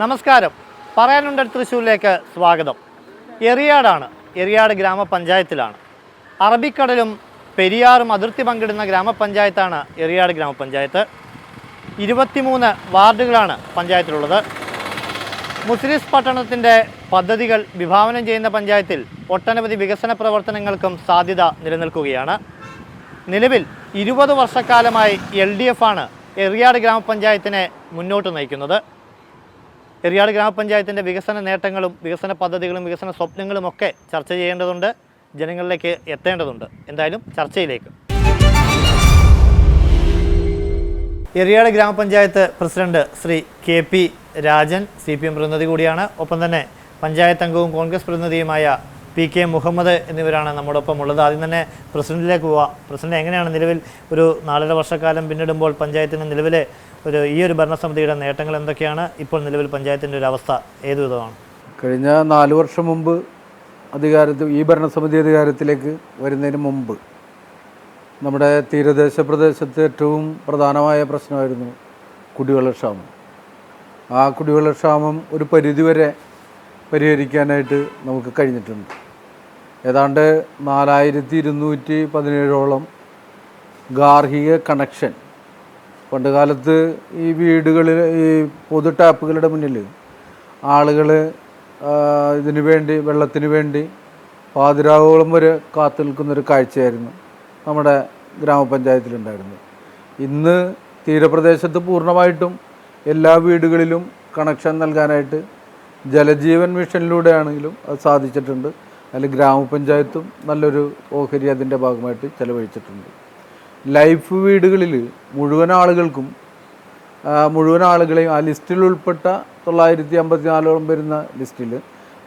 നമസ്കാരം. പറയാനുണ്ട് തൃശ്ശൂരിലേക്ക് സ്വാഗതം. എറിയാട് ഗ്രാമപഞ്ചായത്തിലാണ്. അറബിക്കടലും പെരിയാറും അതിർത്തി പങ്കിടുന്ന ഗ്രാമപഞ്ചായത്താണ് എറിയാട് ഗ്രാമപഞ്ചായത്ത്. 23 വാർഡുകളാണ് പഞ്ചായത്തിലുള്ളത്. മുസ്ലിസ് പട്ടണത്തിൻ്റെ പദ്ധതികൾ വിഭാവനം ചെയ്യുന്ന പഞ്ചായത്തിൽ ഒട്ടനവധി വികസന പ്രവർത്തനങ്ങൾക്കും സാധ്യത നിലനിൽക്കുകയാണ്. നിലവിൽ 20 വർഷക്കാലമായി LDF ആണ് എറിയാട് ഗ്രാമപഞ്ചായത്തിനെ മുന്നോട്ട് നയിക്കുന്നത്. എറിയാട് ഗ്രാമപഞ്ചായത്തിൻ്റെ വികസന നേട്ടങ്ങളും വികസന പദ്ധതികളും വികസന സ്വപ്നങ്ങളും ഒക്കെ ചർച്ച ചെയ്യേണ്ടതുണ്ട്, ജനങ്ങളിലേക്ക് എത്തേണ്ടതുണ്ട്. എന്തായാലും ചർച്ചയിലേക്ക്. എറിയാട് ഗ്രാമപഞ്ചായത്ത് president Shri KP Rajan CPM പ്രതിനിധി കൂടിയാണ്. ഒപ്പം തന്നെ പഞ്ചായത്ത് അംഗവും കോൺഗ്രസ് പ്രതിനിധിയുമായ PK മുഹമ്മദ് എന്നിവരാണ് നമ്മോടൊപ്പം ഉള്ളത്. ആദ്യം തന്നെ പ്രസിഡന്റിലേക്ക് പോവാം. പ്രസിഡന്റ്, എങ്ങനെയാണ് നിലവിൽ ഒരു 4.5 വർഷക്കാലം പിന്നിടുമ്പോൾ പഞ്ചായത്തിന് നിലവിലെ ഈ ഒരു ഭരണസമിതിയുടെ നേട്ടങ്ങൾ എന്തൊക്കെയാണ്? ഇപ്പോൾ നിലവിൽ പഞ്ചായത്തിൻ്റെ ഒരു അവസ്ഥ ഏതു വിധമാണ്? കഴിഞ്ഞ 4 വർഷം മുമ്പ് ഈ ഭരണസമിതി അധികാരത്തിലേക്ക് വരുന്നതിന് മുമ്പ് നമ്മുടെ തീരദേശ പ്രദേശത്ത് ഏറ്റവും പ്രധാനമായ പ്രശ്നമായിരുന്നു കുടിവെള്ളക്ഷാമം. ആ കുടിവെള്ളക്ഷാമം ഒരു പരിധിവരെ പരിഹരിക്കാനായിട്ട് നമുക്ക് കഴിഞ്ഞിട്ടുണ്ട്. ഏതാണ്ട് 4217ഓളം ഗാർഹിക കണക്ഷൻ പണ്ട് കാലത്ത് ഈ വീടുകളിൽ ഈ പൊതു ടാപ്പുകളുടെ മുന്നിൽ ആളുകൾ ഇതിനു വേണ്ടി വെള്ളത്തിന് വേണ്ടി പാതിരാവോളം വരെ കാത്തു നിൽക്കുന്നൊരു കാഴ്ചയായിരുന്നു നമ്മുടെ ഗ്രാമപഞ്ചായത്തിലുണ്ടായിരുന്നത്. ഇന്ന് തീരപ്രദേശത്ത് പൂർണ്ണമായിട്ടും എല്ലാ വീടുകളിലും കണക്ഷൻ നൽകാനായിട്ട് ജലജീവൻ മിഷനിലൂടെയാണെങ്കിലും അത് സാധിച്ചിട്ടുണ്ട്. അതിൽ ഗ്രാമപഞ്ചായത്തും നല്ലൊരു ഓഹരി അതിൻ്റെ ഭാഗമായിട്ട് ചെലവഴിച്ചിട്ടുണ്ട്. ലൈഫ് വീടുകളിൽ മുഴുവൻ ആളുകളെയും ആ ലിസ്റ്റിൽ ഉൾപ്പെട്ട 954ഓളം വരുന്ന ലിസ്റ്റിൽ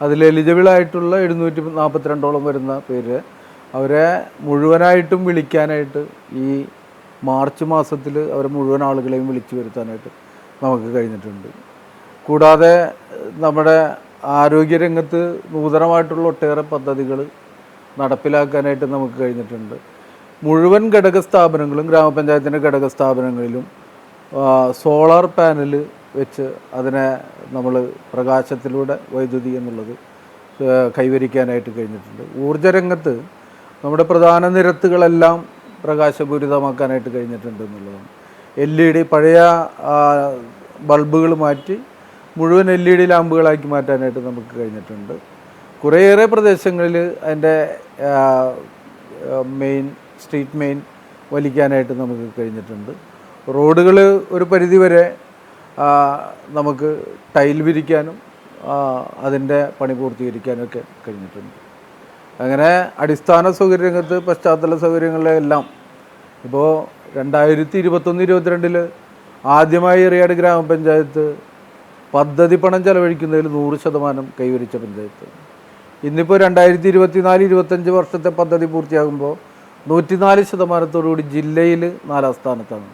അതിൽ എലിജിബിളായിട്ടുള്ള 742ഓളം വരുന്ന പേര് അവരെ മുഴുവനായിട്ടും വിളിക്കാനായിട്ട് ഈ മാർച്ച് മാസത്തിൽ അവരെ മുഴുവൻ ആളുകളെയും വിളിച്ചു വരുത്താനായിട്ട് നമുക്ക് കഴിഞ്ഞിട്ടുണ്ട്. കൂടാതെ നമ്മുടെ ആരോഗ്യരംഗത്ത് നൂതനമായിട്ടുള്ള ഒട്ടേറെ പദ്ധതികൾ നടപ്പിലാക്കാനായിട്ട് നമുക്ക് കഴിഞ്ഞിട്ടുണ്ട്. മുഴുവൻ ഘടക സ്ഥാപനങ്ങളും ഗ്രാമപഞ്ചായത്തിൻ്റെ ഘടക സ്ഥാപനങ്ങളിലും സോളാർ പാനൽ വെച്ച് അതിനെ നമ്മൾ പ്രകാശത്തിലൂടെ വൈദ്യുതി എന്നുള്ളത് കൈവരിക്കാനായിട്ട് കഴിഞ്ഞിട്ടുണ്ട്. ഊർജ്ജരംഗത്ത് നമ്മുടെ പ്രധാന നിരത്തുകളെല്ലാം പ്രകാശപൂരിതമാക്കാനായിട്ട് കഴിഞ്ഞിട്ടുണ്ട് എന്നുള്ളതാണ്. LED പഴയ ബൾബുകൾ മാറ്റി മുഴുവൻ LED ലാമ്പുകളാക്കി മാറ്റാനായിട്ട് നമുക്ക് കഴിഞ്ഞിട്ടുണ്ട്. കുറേയേറെ പ്രദേശങ്ങളിൽ അതിൻ്റെ സ്ട്രീറ്റ് മെയിൻ വലിക്കാനായിട്ട് നമുക്ക് കഴിഞ്ഞിട്ടുണ്ട്. റോഡുകൾ ഒരു പരിധിവരെ നമുക്ക് ടൈൽ വിരിക്കാനും അതിൻ്റെ പണി പൂർത്തീകരിക്കാനൊക്കെ കഴിഞ്ഞിട്ടുണ്ട്. അങ്ങനെ അടിസ്ഥാന സൗകര്യരംഗത്ത് പശ്ചാത്തല സൗകര്യങ്ങളിലെല്ലാം ഇപ്പോൾ 2021-22 ആദ്യമായി എറിയാട് ഗ്രാമപഞ്ചായത്ത് പദ്ധതി പണം ചെലവഴിക്കുന്നതിൽ 100% കൈവരിച്ച പഞ്ചായത്ത്. ഇന്നിപ്പോൾ 2024-25 വർഷത്തെ പദ്ധതി പൂർത്തിയാകുമ്പോൾ 104% ജില്ലയിൽ 4ാം സ്ഥാനത്താണ്.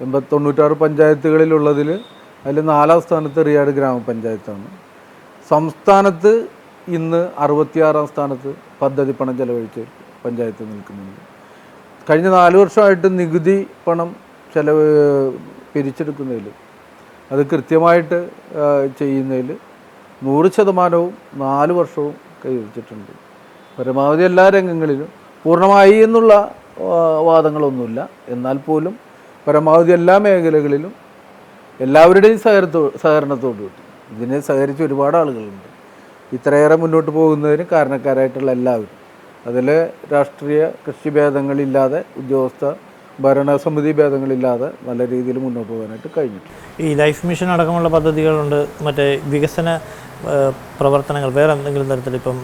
96 പഞ്ചായത്തുകളിലുള്ളതിൽ അതിൽ 4ാം സ്ഥാനത്ത് എറിയാട് ഗ്രാമപഞ്ചായത്താണ്. സംസ്ഥാനത്ത് ഇന്ന് 66ാം സ്ഥാനത്ത് പദ്ധതി പണം ചെലവഴിച്ച് പഞ്ചായത്ത് നിൽക്കുന്നുണ്ട്. കഴിഞ്ഞ 4 വർഷമായിട്ട് നികുതി പണം പിരിച്ചെടുക്കുന്നതിൽ അത് കൃത്യമായിട്ട് ചെയ്യുന്നതിൽ 100% 4 വർഷവും കൈവരിച്ചിട്ടുണ്ട്. പരമാവധി എല്ലാ രംഗങ്ങളിലും പൂർണ്ണമായി എന്നുള്ള വാദങ്ങളൊന്നുമില്ല, എന്നാൽ പോലും പരമാവധി എല്ലാ മേഖലകളിലും എല്ലാവരുടെയും സഹകരണത്തോടു കൂടി ഇതിനെ സഹകരിച്ച് ഒരുപാട് ആളുകളുണ്ട്. ഇത്രയേറെ മുന്നോട്ട് പോകുന്നതിന് കാരണക്കാരായിട്ടുള്ള എല്ലാവരും, അതിൽ രാഷ്ട്രീയ കക്ഷി ഭേദങ്ങളില്ലാതെ ഉദ്യോഗസ്ഥ ഭരണസമിതി ഭേദങ്ങളില്ലാതെ നല്ല രീതിയിൽ മുന്നോട്ട് പോകാനായിട്ട് കഴിഞ്ഞിട്ടുണ്ട്. ഈ ലൈഫ് മിഷൻ അടക്കമുള്ള പദ്ധതികളുണ്ട്. മറ്റേ വികസന പ്രവർത്തനങ്ങൾ വേറെ എന്തെങ്കിലും തരത്തിൽ ഇപ്പം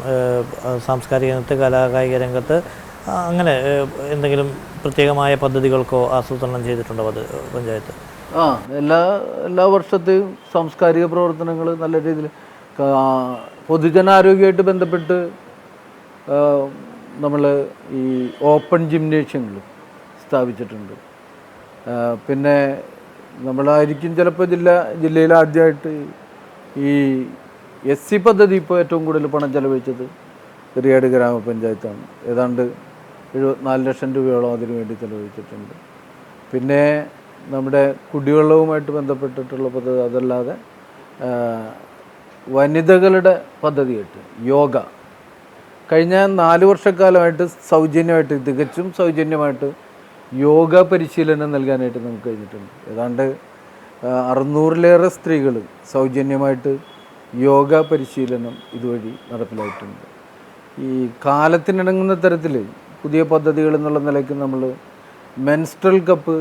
സാംസ്കാരിക രംഗത്ത് കലാകായിക രംഗത്ത് അങ്ങനെ എന്തെങ്കിലും പ്രത്യേകമായ പദ്ധതികൾക്കോ ആസൂത്രണം ചെയ്തിട്ടുണ്ടോ പഞ്ചായത്ത്? എല്ലാ വർഷത്തെയും സാംസ്കാരിക പ്രവർത്തനങ്ങൾ നല്ല രീതിയിൽ പൊതുജനാരോഗ്യമായിട്ട് ബന്ധപ്പെട്ട് നമ്മൾ ഈ ഓപ്പൺ ജിംനേഷ്യങ്ങൾ സ്ഥാപിച്ചിട്ടുണ്ട്. പിന്നെ നമ്മളായിരിക്കും ചിലപ്പോൾ ജില്ലയിൽ ആദ്യമായിട്ട് ഈ SC പദ്ധതി ഇപ്പോൾ ഏറ്റവും കൂടുതൽ പണം ചെലവഴിച്ചത് എറിയാട് ഗ്രാമപഞ്ചായത്താണ്. ഏതാണ്ട് 74 ലക്ഷം രൂപയോളം അതിനു വേണ്ടി ചെലവഴിച്ചിട്ടുണ്ട്. പിന്നെ നമ്മുടെ കുടിവെള്ളവുമായിട്ട് ബന്ധപ്പെട്ടിട്ടുള്ള പദ്ധതി, അതല്ലാതെ വനിതകളുടെ പദ്ധതിയായിട്ട് യോഗ കഴിഞ്ഞ 4 വർഷക്കാലമായിട്ട് സൗജന്യമായിട്ട്, തികച്ചും സൗജന്യമായിട്ട് യോഗ പരിശീലനം നൽകാനായിട്ട് നമുക്ക് കഴിഞ്ഞിട്ടുണ്ട്. ഏതാണ്ട് 600-ലേറെ സ്ത്രീകൾ സൗജന്യമായിട്ട് യോഗ പരിശീലനം ഇതുവഴി നടപ്പിലായിട്ടുണ്ട്. ഈ കാലത്തിനിണങ്ങുന്ന തരത്തിൽ പുതിയ പദ്ധതികൾ എന്നുള്ള നിലയ്ക്ക് നമ്മൾ മെൻസ്ട്രൽ കപ്പ്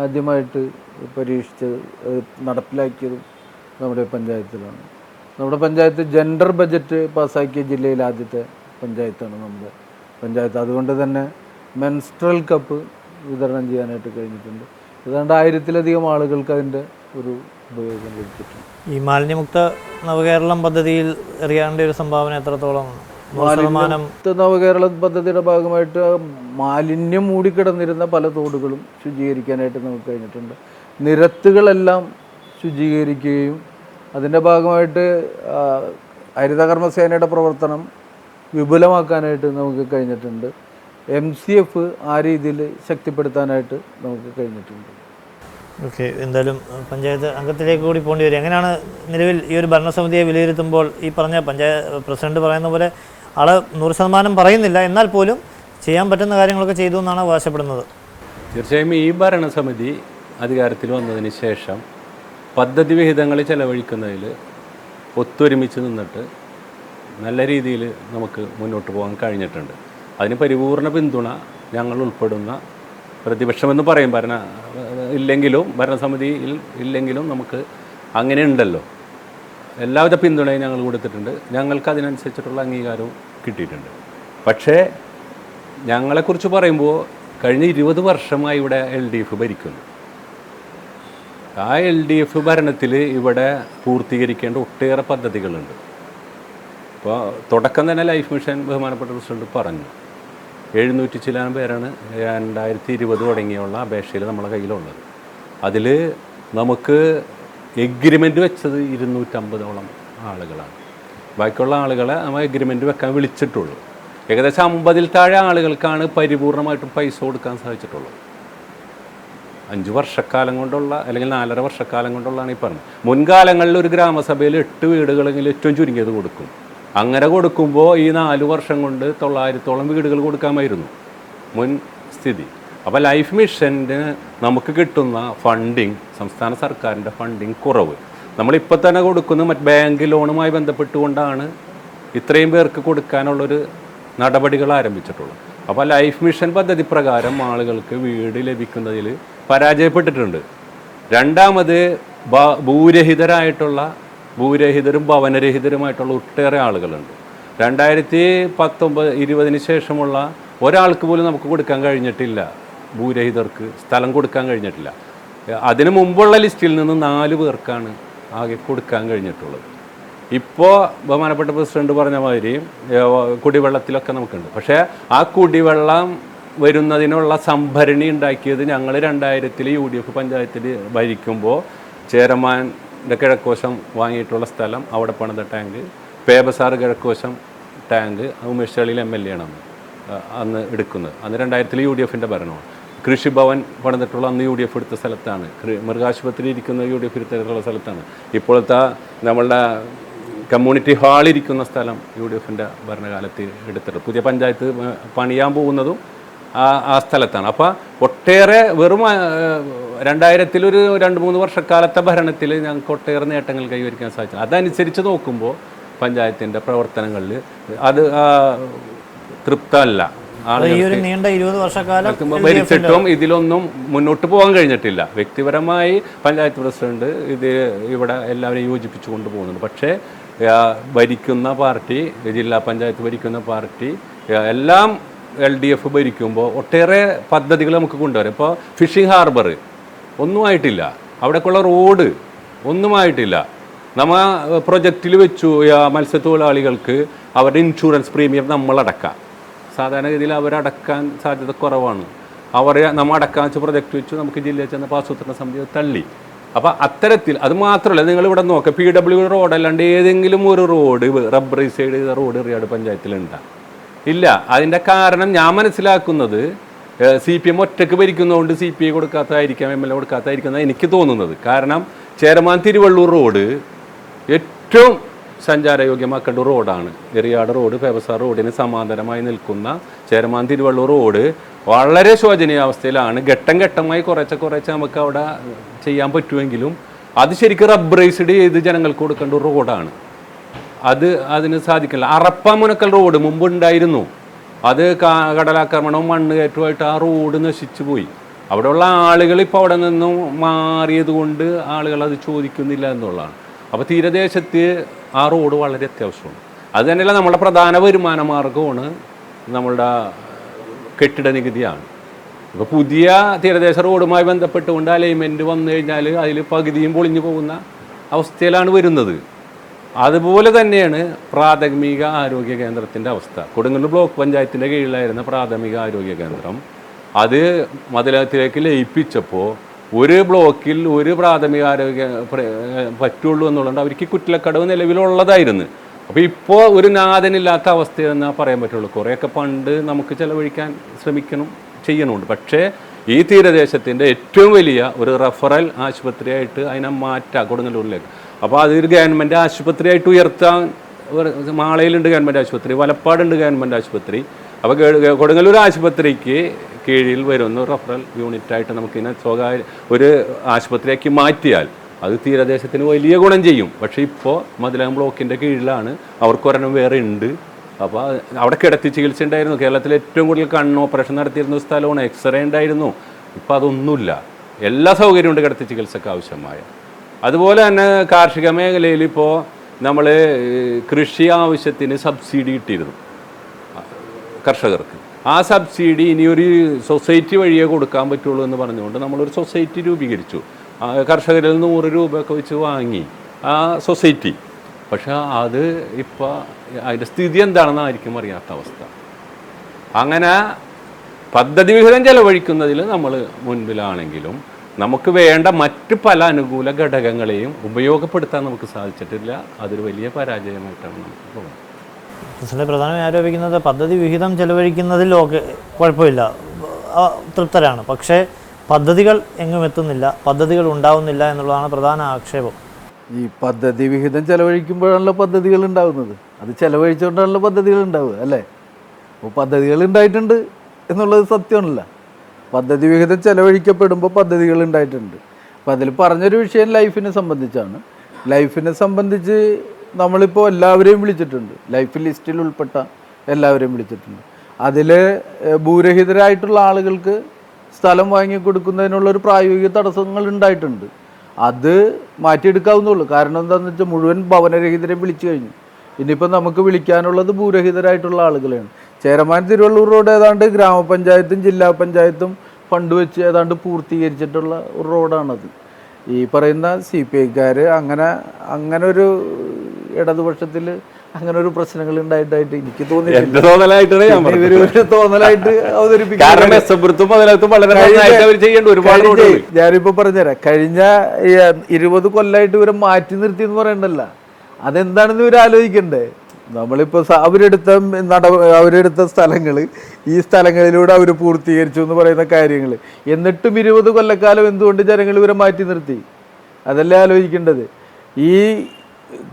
ആദ്യമായിട്ട് പരീക്ഷിച്ച് നടപ്പിലാക്കിയതും നമ്മുടെ പഞ്ചായത്തിലാണ്. നമ്മുടെ പഞ്ചായത്ത് ജെൻഡർ ബജറ്റ് പാസ്സാക്കിയ ജില്ലയിൽ ആദ്യത്തെ പഞ്ചായത്താണ് നമ്മുടെ പഞ്ചായത്ത്. അതുകൊണ്ട് തന്നെ മെൻസ്ട്രൽ കപ്പ് വിതരണം ചെയ്യാനായിട്ട് കഴിഞ്ഞിട്ടുണ്ട്. ഏതാണ്ട് 1000-ലധികം ആളുകൾക്ക് അതിൻ്റെ ഒരു ഉപയോഗം ലഭിച്ചിട്ടുണ്ട്. ഈ മാലിന്യമുക്ത നവകേരളം പദ്ധതിയിൽ എറിയാണ്ട ഒരു സംഭാവന എത്രത്തോളം? മാലിന്യമുക്ത നവകേരളം പദ്ധതിയുടെ ഭാഗമായിട്ട് മാലിന്യം മൂടിക്കിടന്നിരുന്ന പല തോടുകളും ശുചീകരിക്കാനായിട്ട് നമുക്ക് കഴിഞ്ഞിട്ടുണ്ട്. നിരത്തുകളെല്ലാം ശുചീകരിക്കുകയും അതിൻ്റെ ഭാഗമായിട്ട് ഹരിതകർമ്മസേനയുടെ പ്രവർത്തനം വിപുലമാക്കാനായിട്ട് നമുക്ക് കഴിഞ്ഞിട്ടുണ്ട്. MCF ആ രീതിയിൽ ശക്തിപ്പെടുത്താനായിട്ട് നമുക്ക് കഴിഞ്ഞിട്ടുണ്ട്. ഓക്കെ, എന്തായാലും പഞ്ചായത്ത് അംഗത്തിലേക്ക് കൂടി പോകേണ്ടി വരും. എങ്ങനെയാണ് നിലവിൽ ഈ ഒരു ഭരണസമിതിയെ വിലയിരുത്തുമ്പോൾ ഈ പറഞ്ഞ പഞ്ചായത്ത് പ്രസിഡന്റ് പറയുന്ന പോലെ ആൾ 100% പറയുന്നില്ല, എന്നാൽ പോലും ചെയ്യാൻ പറ്റുന്ന കാര്യങ്ങളൊക്കെ ചെയ്തു എന്നാണ് അവകാശപ്പെടുന്നത്? തീർച്ചയായും ഈ ഭരണസമിതി അധികാരത്തിൽ വന്നതിന് ശേഷം പദ്ധതി വിഹിതങ്ങൾ ചെലവഴിക്കുന്നതിൽ ഒത്തൊരുമിച്ച് നിന്നിട്ട് നല്ല രീതിയിൽ നമുക്ക് മുന്നോട്ട് പോകാൻ കഴിഞ്ഞിട്ടുണ്ട്. അതിന് പരിപൂർണ പിന്തുണ ഞങ്ങൾ ഉൾപ്പെടുന്ന പ്രതിപക്ഷമെന്ന് പറയും, ഭരണസമിതിയിൽ ഇല്ലെങ്കിലും നമുക്ക് അങ്ങനെ ഉണ്ടല്ലോ, എല്ലാവിധ പിന്തുണയും ഞങ്ങൾ കൊടുത്തിട്ടുണ്ട്. ഞങ്ങൾക്ക് അതിനനുസരിച്ചിട്ടുള്ള അംഗീകാരവും കിട്ടിയിട്ടുണ്ട്. പക്ഷേ ഞങ്ങളെക്കുറിച്ച് പറയുമ്പോൾ കഴിഞ്ഞ 20 വർഷമായി ഇവിടെ LDF ഭരിക്കുന്നു. ആ LDF ഭരണത്തിൽ ഇവിടെ പൂർത്തീകരിക്കേണ്ട ഒട്ടേറെ പദ്ധതികളുണ്ട്. ഇപ്പോൾ തുടക്കം തന്നെ ലൈഫ് മിഷൻ ബഹുമാനപ്പെട്ട പ്രസിഡന്റ് പറഞ്ഞു, 700 ചില്ലാനം പേരാണ് 2020 തുടങ്ങിയുള്ള അപേക്ഷയിൽ നമ്മളെ കയ്യിലുള്ളത്. അതിൽ നമുക്ക് എഗ്രിമെൻറ്റ് വെച്ചത് 250ഓളം ആളുകളാണ്. ബാക്കിയുള്ള ആളുകളെ നമ്മൾ എഗ്രിമെൻറ്റ് വെക്കാൻ വിളിച്ചിട്ടുള്ളൂ. ഏകദേശം 50-ൽ താഴെ ആളുകൾക്കാണ് പരിപൂർണമായിട്ടും പൈസ കൊടുക്കാൻ സാധിച്ചിട്ടുള്ളത്. 5 വർഷക്കാലം കൊണ്ടുള്ള അല്ലെങ്കിൽ 4.5 വർഷക്കാലം കൊണ്ടുള്ളതാണ് ഈ പറഞ്ഞത്. മുൻകാലങ്ങളിൽ ഒരു ഗ്രാമസഭയിൽ 8 വീടുകളെങ്കിലും ഏറ്റവും ചുരുങ്ങിയത് കൊടുക്കും. അങ്ങനെ കൊടുക്കുമ്പോൾ ഈ 4 വർഷം കൊണ്ട് 900ഓളം വീടുകൾ കൊടുക്കാമായിരുന്നു മുൻ സ്ഥിതി. അപ്പോൾ ലൈഫ് മിഷന് നമുക്ക് കിട്ടുന്ന ഫണ്ടിങ്, സംസ്ഥാന സർക്കാരിൻ്റെ ഫണ്ടിങ് കുറവ്. നമ്മളിപ്പോൾ തന്നെ കൊടുക്കുന്ന ബാങ്ക് ലോണുമായി ബന്ധപ്പെട്ടുകൊണ്ടാണ് ഇത്രയും പേർക്ക് കൊടുക്കാനുള്ളൊരു നടപടികൾ ആരംഭിച്ചിട്ടുള്ളത്. അപ്പോൾ ലൈഫ് മിഷൻ പദ്ധതി പ്രകാരം ആളുകൾക്ക് വീട് ലഭിക്കുന്നതിൽ പരാജയപ്പെട്ടിട്ടുണ്ട്. രണ്ടാമത് ഭൂരഹിതരും ഭവനരഹിതരുമായിട്ടുള്ള ഒട്ടേറെ ആളുകളുണ്ട്. 2019-20 ശേഷമുള്ള ഒരാൾക്ക് പോലും നമുക്ക് കൊടുക്കാൻ കഴിഞ്ഞിട്ടില്ല. ഭൂരഹിതർക്ക് സ്ഥലം കൊടുക്കാൻ കഴിഞ്ഞിട്ടില്ല. അതിനു മുമ്പുള്ള ലിസ്റ്റിൽ നിന്ന് 4 പേർക്കാണ് ആകെ കൊടുക്കാൻ കഴിഞ്ഞിട്ടുള്ളത്. ഇപ്പോൾ ബഹുമാനപ്പെട്ട പ്രസിഡന്റ് പറഞ്ഞ മാതിരി കുടിവെള്ളത്തിലൊക്കെ നമുക്കുണ്ട്. പക്ഷേ ആ കുടിവെള്ളം വരുന്നതിനുള്ള സംഭരണി ഉണ്ടാക്കിയത് ഞങ്ങൾ 2000-ൽ UDF പഞ്ചായത്തിൽ ഭരിക്കുമ്പോൾ ചേരമാൻ്റെ കിഴക്കോശം വാങ്ങിയിട്ടുള്ള സ്ഥലം, അവിടെ പണിത ടാങ്ക്, പേബസാർ കിഴക്കോശം ടാങ്ക് ഉമേഷ് ചളിയിൽ MLA ആണ് അന്ന് എടുക്കുന്നത്. അന്ന് 2000-ൽ UDFൻ്റെ ഭരണമാണ്. കൃഷിഭവൻ പണിതിട്ടുള്ള അന്ന് UDF എടുത്ത സ്ഥലത്താണ്. മൃഗാശുപത്രി ഇരിക്കുന്ന UDF എടുത്തിട്ടുള്ള സ്ഥലത്താണ്. ഇപ്പോഴത്തെ നമ്മളുടെ കമ്മ്യൂണിറ്റി ഹാളിരിക്കുന്ന സ്ഥലം UDFൻ്റെ ഭരണകാലത്ത് എടുത്തിട്ട് പുതിയ പഞ്ചായത്ത് പണിയാൻ പോകുന്നതും ആ സ്ഥലത്താണ്. അപ്പോൾ ഒട്ടേറെ വെറും 2000-ൽ ഒരു 2-3 വർഷക്കാലത്തെ ഭരണത്തിൽ ഞങ്ങൾക്ക് ഒട്ടേറെ നേട്ടങ്ങൾ കൈവരിക്കാൻ സാധിച്ചു. അതനുസരിച്ച് നോക്കുമ്പോൾ പഞ്ചായത്തിൻ്റെ പ്രവർത്തനങ്ങളിൽ അത് തൃപ്തമല്ല. ഭരിച്ചിട്ടും ഇതിലൊന്നും മുന്നോട്ട് പോകാൻ കഴിഞ്ഞിട്ടില്ല. വ്യക്തിപരമായി പഞ്ചായത്ത് പ്രസിഡന്റ് ഇത് ഇവിടെ എല്ലാവരെയും യോജിപ്പിച്ചു കൊണ്ടുപോകുന്നുണ്ട്. പക്ഷേ ഭരിക്കുന്ന പാർട്ടി, ജില്ലാ പഞ്ചായത്ത് ഭരിക്കുന്ന പാർട്ടി എല്ലാം LDF ഭരിക്കുമ്പോൾ ഒട്ടേറെ പദ്ധതികൾ നമുക്ക് കൊണ്ടുവരും. ഇപ്പോൾ ഫിഷിംഗ് ഹാർബർ ഒന്നും ആയിട്ടില്ല, അവിടേക്കുള്ള റോഡ് ഒന്നും ആയിട്ടില്ല. നമ്മ പ്രൊജക്റ്റിൽ വെച്ചു മത്സ്യത്തൊഴിലാളികൾക്ക് അവരുടെ ഇൻഷുറൻസ് പ്രീമിയം നമ്മളടക്കാം. സാധാരണഗതിയിൽ അവരടക്കാൻ സാധ്യത കുറവാണ്. നമ്മൾ അടക്കാൻ വെച്ച പ്രൊജക്റ്റ് വെച്ചു, നമുക്ക് ജില്ലയിൽ ചെന്ന ആസൂത്രണ സമിതി തള്ളി. അപ്പോൾ അത്തരത്തിൽ അത് മാത്രമല്ല, നിങ്ങളിവിടെ നോക്കുക, PW റോഡ് അല്ലാണ്ട് ഏതെങ്കിലും ഒരു റോഡ് റബ്ബറൈസൈഡ് ചെയ്ത റോഡ് റിയാട് പഞ്ചായത്തിലുണ്ടാ ഇല്ല. അതിൻ്റെ കാരണം ഞാൻ മനസ്സിലാക്കുന്നത് CPM ഒറ്റയ്ക്ക് ഭരിക്കുന്നതുകൊണ്ട് CPI കൊടുക്കാത്തതായിരിക്കാം, MLA കൊടുക്കാത്തതായിരിക്കും എനിക്ക് തോന്നുന്നത്. കാരണം ചേരമാൻ തിരുവള്ളൂർ റോഡ് ഏറ്റവും സഞ്ചാരയോഗ്യമാക്കേണ്ട റോഡാണ് എറിയാട് റോഡ്. പേപ്പസാർ റോഡിന് സമാന്തരമായി നിൽക്കുന്ന ചേരമാൻ തിരുവള്ളൂർ റോഡ് വളരെ ശോചനീയാവസ്ഥയിലാണ്. ഘട്ടം ഘട്ടമായി കുറച്ച് നമുക്ക് അവിടെ ചെയ്യാൻ പറ്റുമെങ്കിലും അത് ശരിക്കും റബ്ബറൈസ്ഡ് ചെയ്ത് ജനങ്ങൾക്ക് കൊടുക്കേണ്ട ഒരു റോഡാണ്. അതിന് സാധിക്കില്ല. അറപ്പ മുനക്കൽ റോഡ് മുമ്പ് ഉണ്ടായിരുന്നു. അത് കടലാക്രമണവും മണ്ണ് കയറ്റവുമായിട്ട് ആ റോഡ് നശിച്ചു പോയി. അവിടെയുള്ള ആളുകൾ ഇപ്പോൾ അവിടെ നിന്നും മാറിയത് കൊണ്ട് ആളുകൾ അത് ചോദിക്കുന്നില്ല എന്നുള്ളതാണ്. അപ്പോൾ തീരദേശത്ത് ആ റോഡ് വളരെ അത്യാവശ്യമാണ്. അത് തന്നെയല്ല നമ്മുടെ പ്രധാന വരുമാന മാർഗമാണ് നമ്മളുടെ കെട്ടിട നികുതിയാണ്. ഇപ്പോൾ പുതിയ തീരദേശ റോഡുമായി ബന്ധപ്പെട്ടുകൊണ്ട് അലൈൻമെൻറ്റ് വന്നു കഴിഞ്ഞാൽ അതിൽ പകുതിയും പൊളിഞ്ഞു പോകുന്ന അവസ്ഥയിലാണ് വരുന്നത്. അതുപോലെ തന്നെയാണ് പ്രാഥമിക ആരോഗ്യ കേന്ദ്രത്തിൻ്റെ അവസ്ഥ. കൊടുങ്ങല്ലൂർ ബ്ലോക്ക് പഞ്ചായത്തിൻ്റെ കീഴിലായിരുന്ന പ്രാഥമിക ആരോഗ്യ കേന്ദ്രം അത് മതിലകത്തിലേക്ക് ലയിപ്പിച്ചപ്പോൾ ഒരു ബ്ലോക്കിൽ ഒരു പ്രാഥമിക ആരോഗ്യ പറ്റുള്ളൂ എന്നുള്ളത് അവർക്ക് കുറ്റിലക്കടവ് നിലവിലുള്ളതായിരുന്നു. അപ്പോൾ ഇപ്പോൾ ഒരു നാഥനില്ലാത്ത അവസ്ഥയെന്നാ പറയാൻ പറ്റുള്ളൂ. കുറേയൊക്കെ ഫണ്ട് നമുക്ക് ചെലവഴിക്കാൻ ചെയ്യണമുണ്ട്. പക്ഷേ ഈ തീരദേശത്തിൻ്റെ ഏറ്റവും വലിയ ഒരു റഫറൽ ആശുപത്രിയായിട്ട് അതിനെ മാറ്റാം കൊടുങ്ങല്ലൂരിലേക്ക്. അപ്പോൾ അതൊരു ഗവൺമെൻറ് ആശുപത്രിയായിട്ട് ഉയർത്താൻ മാളയിലുണ്ട് ഗവൺമെൻറ് ആശുപത്രി, വലപ്പാടുണ്ട് ഗവൺമെൻറ് ആശുപത്രി. അപ്പോൾ കൊടുങ്ങല്ലൂർ ആശുപത്രിക്ക് കീഴിൽ വരുന്ന റഫറൽ യൂണിറ്റായിട്ട് നമുക്കിതിനെ സ്വകാര്യ ഒരു ആശുപത്രിയാക്കി മാറ്റിയാൽ അത് തീരദേശത്തിന് വലിയ ഗുണം ചെയ്യും. പക്ഷേ ഇപ്പോൾ മതിലകം ബ്ലോക്കിൻ്റെ കീഴിലാണ്, അവർക്കൊരെണ്ണം വേറെ ഉണ്ട്. അപ്പോൾ അവിടെ കിടത്തി ചികിത്സ ഉണ്ടായിരുന്നു. കേരളത്തിൽ ഏറ്റവും കൂടുതൽ കണ്ണ് ഓപ്പറേഷൻ നടത്തിയിരുന്ന സ്ഥലമാണ്. എക്സ്റേ ഉണ്ടായിരുന്നു. ഇപ്പോൾ അതൊന്നുമില്ല. എല്ലാ സൗകര്യമുണ്ട് കിടത്തി ചികിത്സക്ക് ആവശ്യമായ. അതുപോലെ തന്നെ കാർഷിക മേഖലയിൽ ഇപ്പോൾ നമ്മൾ കൃഷി ആവശ്യത്തിന് സബ്സിഡി കിട്ടിയിരുന്നു കർഷകർക്ക്. ആ സബ്സിഡി ഇനിയൊരു സൊസൈറ്റി വഴിയേ കൊടുക്കാൻ പറ്റുള്ളൂ എന്ന് പറഞ്ഞുകൊണ്ട് നമ്മളൊരു സൊസൈറ്റി രൂപീകരിച്ചു. കർഷകരിൽ 100 രൂപയൊക്കെ വെച്ച് വാങ്ങി ആ സൊസൈറ്റി. പക്ഷെ അത് ഇപ്പോൾ അതിൻ്റെ സ്ഥിതി എന്താണെന്ന് ആയിരിക്കും അറിയാത്ത അവസ്ഥ. അങ്ങനെ പദ്ധതി വിഹിതം ചെലവഴിക്കുന്നതിൽ നമ്മൾ മുൻപിലാണെങ്കിലും നമുക്ക് വേണ്ട മറ്റ് പല അനുകൂല ഘടകങ്ങളെയും ഉപയോഗപ്പെടുത്താൻ നമുക്ക് സാധിച്ചിട്ടില്ല. അതൊരു വലിയ പരാജയമായിട്ടാണ് നമുക്ക് തോന്നുന്നത്. പ്രസിഡന്റ് പ്രധാനമായി ആരോപിക്കുന്നത് പദ്ധതി വിഹിതം ചെലവഴിക്കുന്നതിൽ കുഴപ്പമില്ല, തൃപ്തരാണ്. പക്ഷേ പദ്ധതികൾ എങ്ങും എത്തുന്നില്ല, പദ്ധതികൾ ഉണ്ടാവുന്നില്ല എന്നുള്ളതാണ് പ്രധാന ആക്ഷേപം. ഈ പദ്ധതി വിഹിതം ചെലവഴിക്കുമ്പോഴാണല്ലോ പദ്ധതികൾ ഉണ്ടാകുന്നത്. അത് ചെലവഴിച്ചുകൊണ്ടാണല്ലോ പദ്ധതികൾ ഉണ്ടാവുക, അല്ലേ? അപ്പോൾ പദ്ധതികൾ ഉണ്ടായിട്ടുണ്ട് എന്നുള്ളത് സത്യമാണല്ല. പദ്ധതി വിഹിതം ചെലവഴിക്കപ്പെടുമ്പോൾ പദ്ധതികൾ ഉണ്ടായിട്ടുണ്ട്. അപ്പോൾ അതിൽ പറഞ്ഞൊരു വിഷയം ലൈഫിനെ സംബന്ധിച്ചാണ്. ലൈഫിനെ സംബന്ധിച്ച് നമ്മളിപ്പോൾ എല്ലാവരെയും വിളിച്ചിട്ടുണ്ട്. ലൈഫ് ലിസ്റ്റിൽ ഉൾപ്പെട്ട എല്ലാവരെയും വിളിച്ചിട്ടുണ്ട്. അതിൽ ഭൂരഹിതരായിട്ടുള്ള ആളുകൾക്ക് സ്ഥലം വാങ്ങിക്കൊടുക്കുന്നതിനുള്ളൊരു പ്രായോഗിക തടസ്സങ്ങൾ ഉണ്ടായിട്ടുണ്ട്. അത് മാറ്റിയെടുക്കാവുന്നുള്ളൂ. കാരണം എന്താണെന്ന് വെച്ചാൽ മുഴുവൻ ഭവനരഹിതരെ വിളിച്ചു കഴിഞ്ഞു. ഇനിയിപ്പോൾ നമുക്ക് വിളിക്കാനുള്ളത് ഭൂരഹിതരായിട്ടുള്ള ആളുകളെയാണ്. ചേരമാൻ തിരുവള്ളൂർ റോഡ് ഏതാണ്ട് ഗ്രാമപഞ്ചായത്തും ജില്ലാ പഞ്ചായത്തും ഫണ്ട് വെച്ച് ഏതാണ്ട് പൂർത്തീകരിച്ചിട്ടുള്ള ഒരു റോഡാണത്. ഈ പറയുന്ന CPIക്കാർ അങ്ങനെ ഒരു ഇടതുപക്ഷത്തിൽ അങ്ങനെ ഒരു പ്രശ്നങ്ങൾ ഉണ്ടായിട്ടായിട്ട് എനിക്ക് തോന്നിയിട്ടില്ല. തോന്നലായിട്ട് ഞാനിപ്പോ പറഞ്ഞുതരാം. കഴിഞ്ഞ 20 കൊല്ലമായിട്ട് ഇവരെ മാറ്റി നിർത്തി എന്ന് പറയണ്ടല്ല, അതെന്താണെന്ന് ഇവർ ആലോചിക്കണ്ടേ? നമ്മളിപ്പോൾ അവരെടുത്ത സ്ഥലങ്ങൾ, ഈ സ്ഥലങ്ങളിലൂടെ അവർ പൂർത്തീകരിച്ചു എന്ന് പറയുന്ന കാര്യങ്ങൾ, എന്നിട്ടും 20 കൊല്ലക്കാലം എന്തുകൊണ്ട് ജനങ്ങൾ ഇവരെ മാറ്റി നിർത്തി? അതല്ലേ ആലോചിക്കേണ്ടത്. ഈ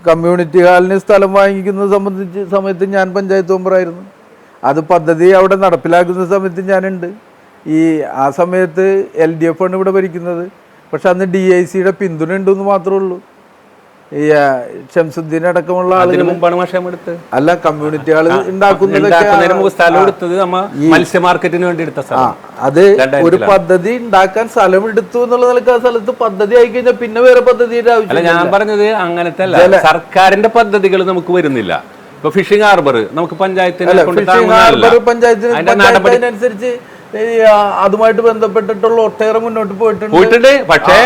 കമ്മ്യൂണിറ്റി ഹാളിന് സ്ഥലം വാങ്ങിക്കുന്ന സമയത്ത് ഞാൻ പഞ്ചായത്ത് മെമ്പറായിരുന്നു. അത് പദ്ധതി അവിടെ നടപ്പിലാക്കുന്ന സമയത്ത് ഞാനുണ്ട്. ആ സമയത്ത് LDF ആണ് ഇവിടെ ഭരിക്കുന്നത്. പക്ഷെ അന്ന് DICയുടെ പിന്തുണ ഉണ്ടെന്ന് മാത്രമേ ഉള്ളൂ. ഈ ഷംസുദ്ദീൻ അടക്കമുള്ള ആളുകൾ അല്ല, കമ്മ്യൂണിറ്റി ഹാൾ അത് ഒരു പദ്ധതി ഉണ്ടാക്കാൻ സ്ഥലം എടുത്തു എന്നുള്ള നിലക്ക് ആ സ്ഥലത്ത് പദ്ധതി ആയി കഴിഞ്ഞാൽ പിന്നെ വേറെ പദ്ധതിയുടെ ആവശ്യമില്ല. ഞാൻ പറഞ്ഞത് അങ്ങനത്തെ അല്ല, സർക്കാരിന്റെ പദ്ധതികൾ നമുക്ക് വരുന്നില്ല. ഇപ്പൊ ഫിഷിംഗ് ഹാർബർ നമുക്ക് പഞ്ചായത്തിനനുസരിച്ച് അതുമായിട്ട് ബന്ധപ്പെട്ടിട്ടുള്ള ഒട്ടേറെ മുന്നോട്ട് പോയിട്ടുണ്ട്. പക്ഷേ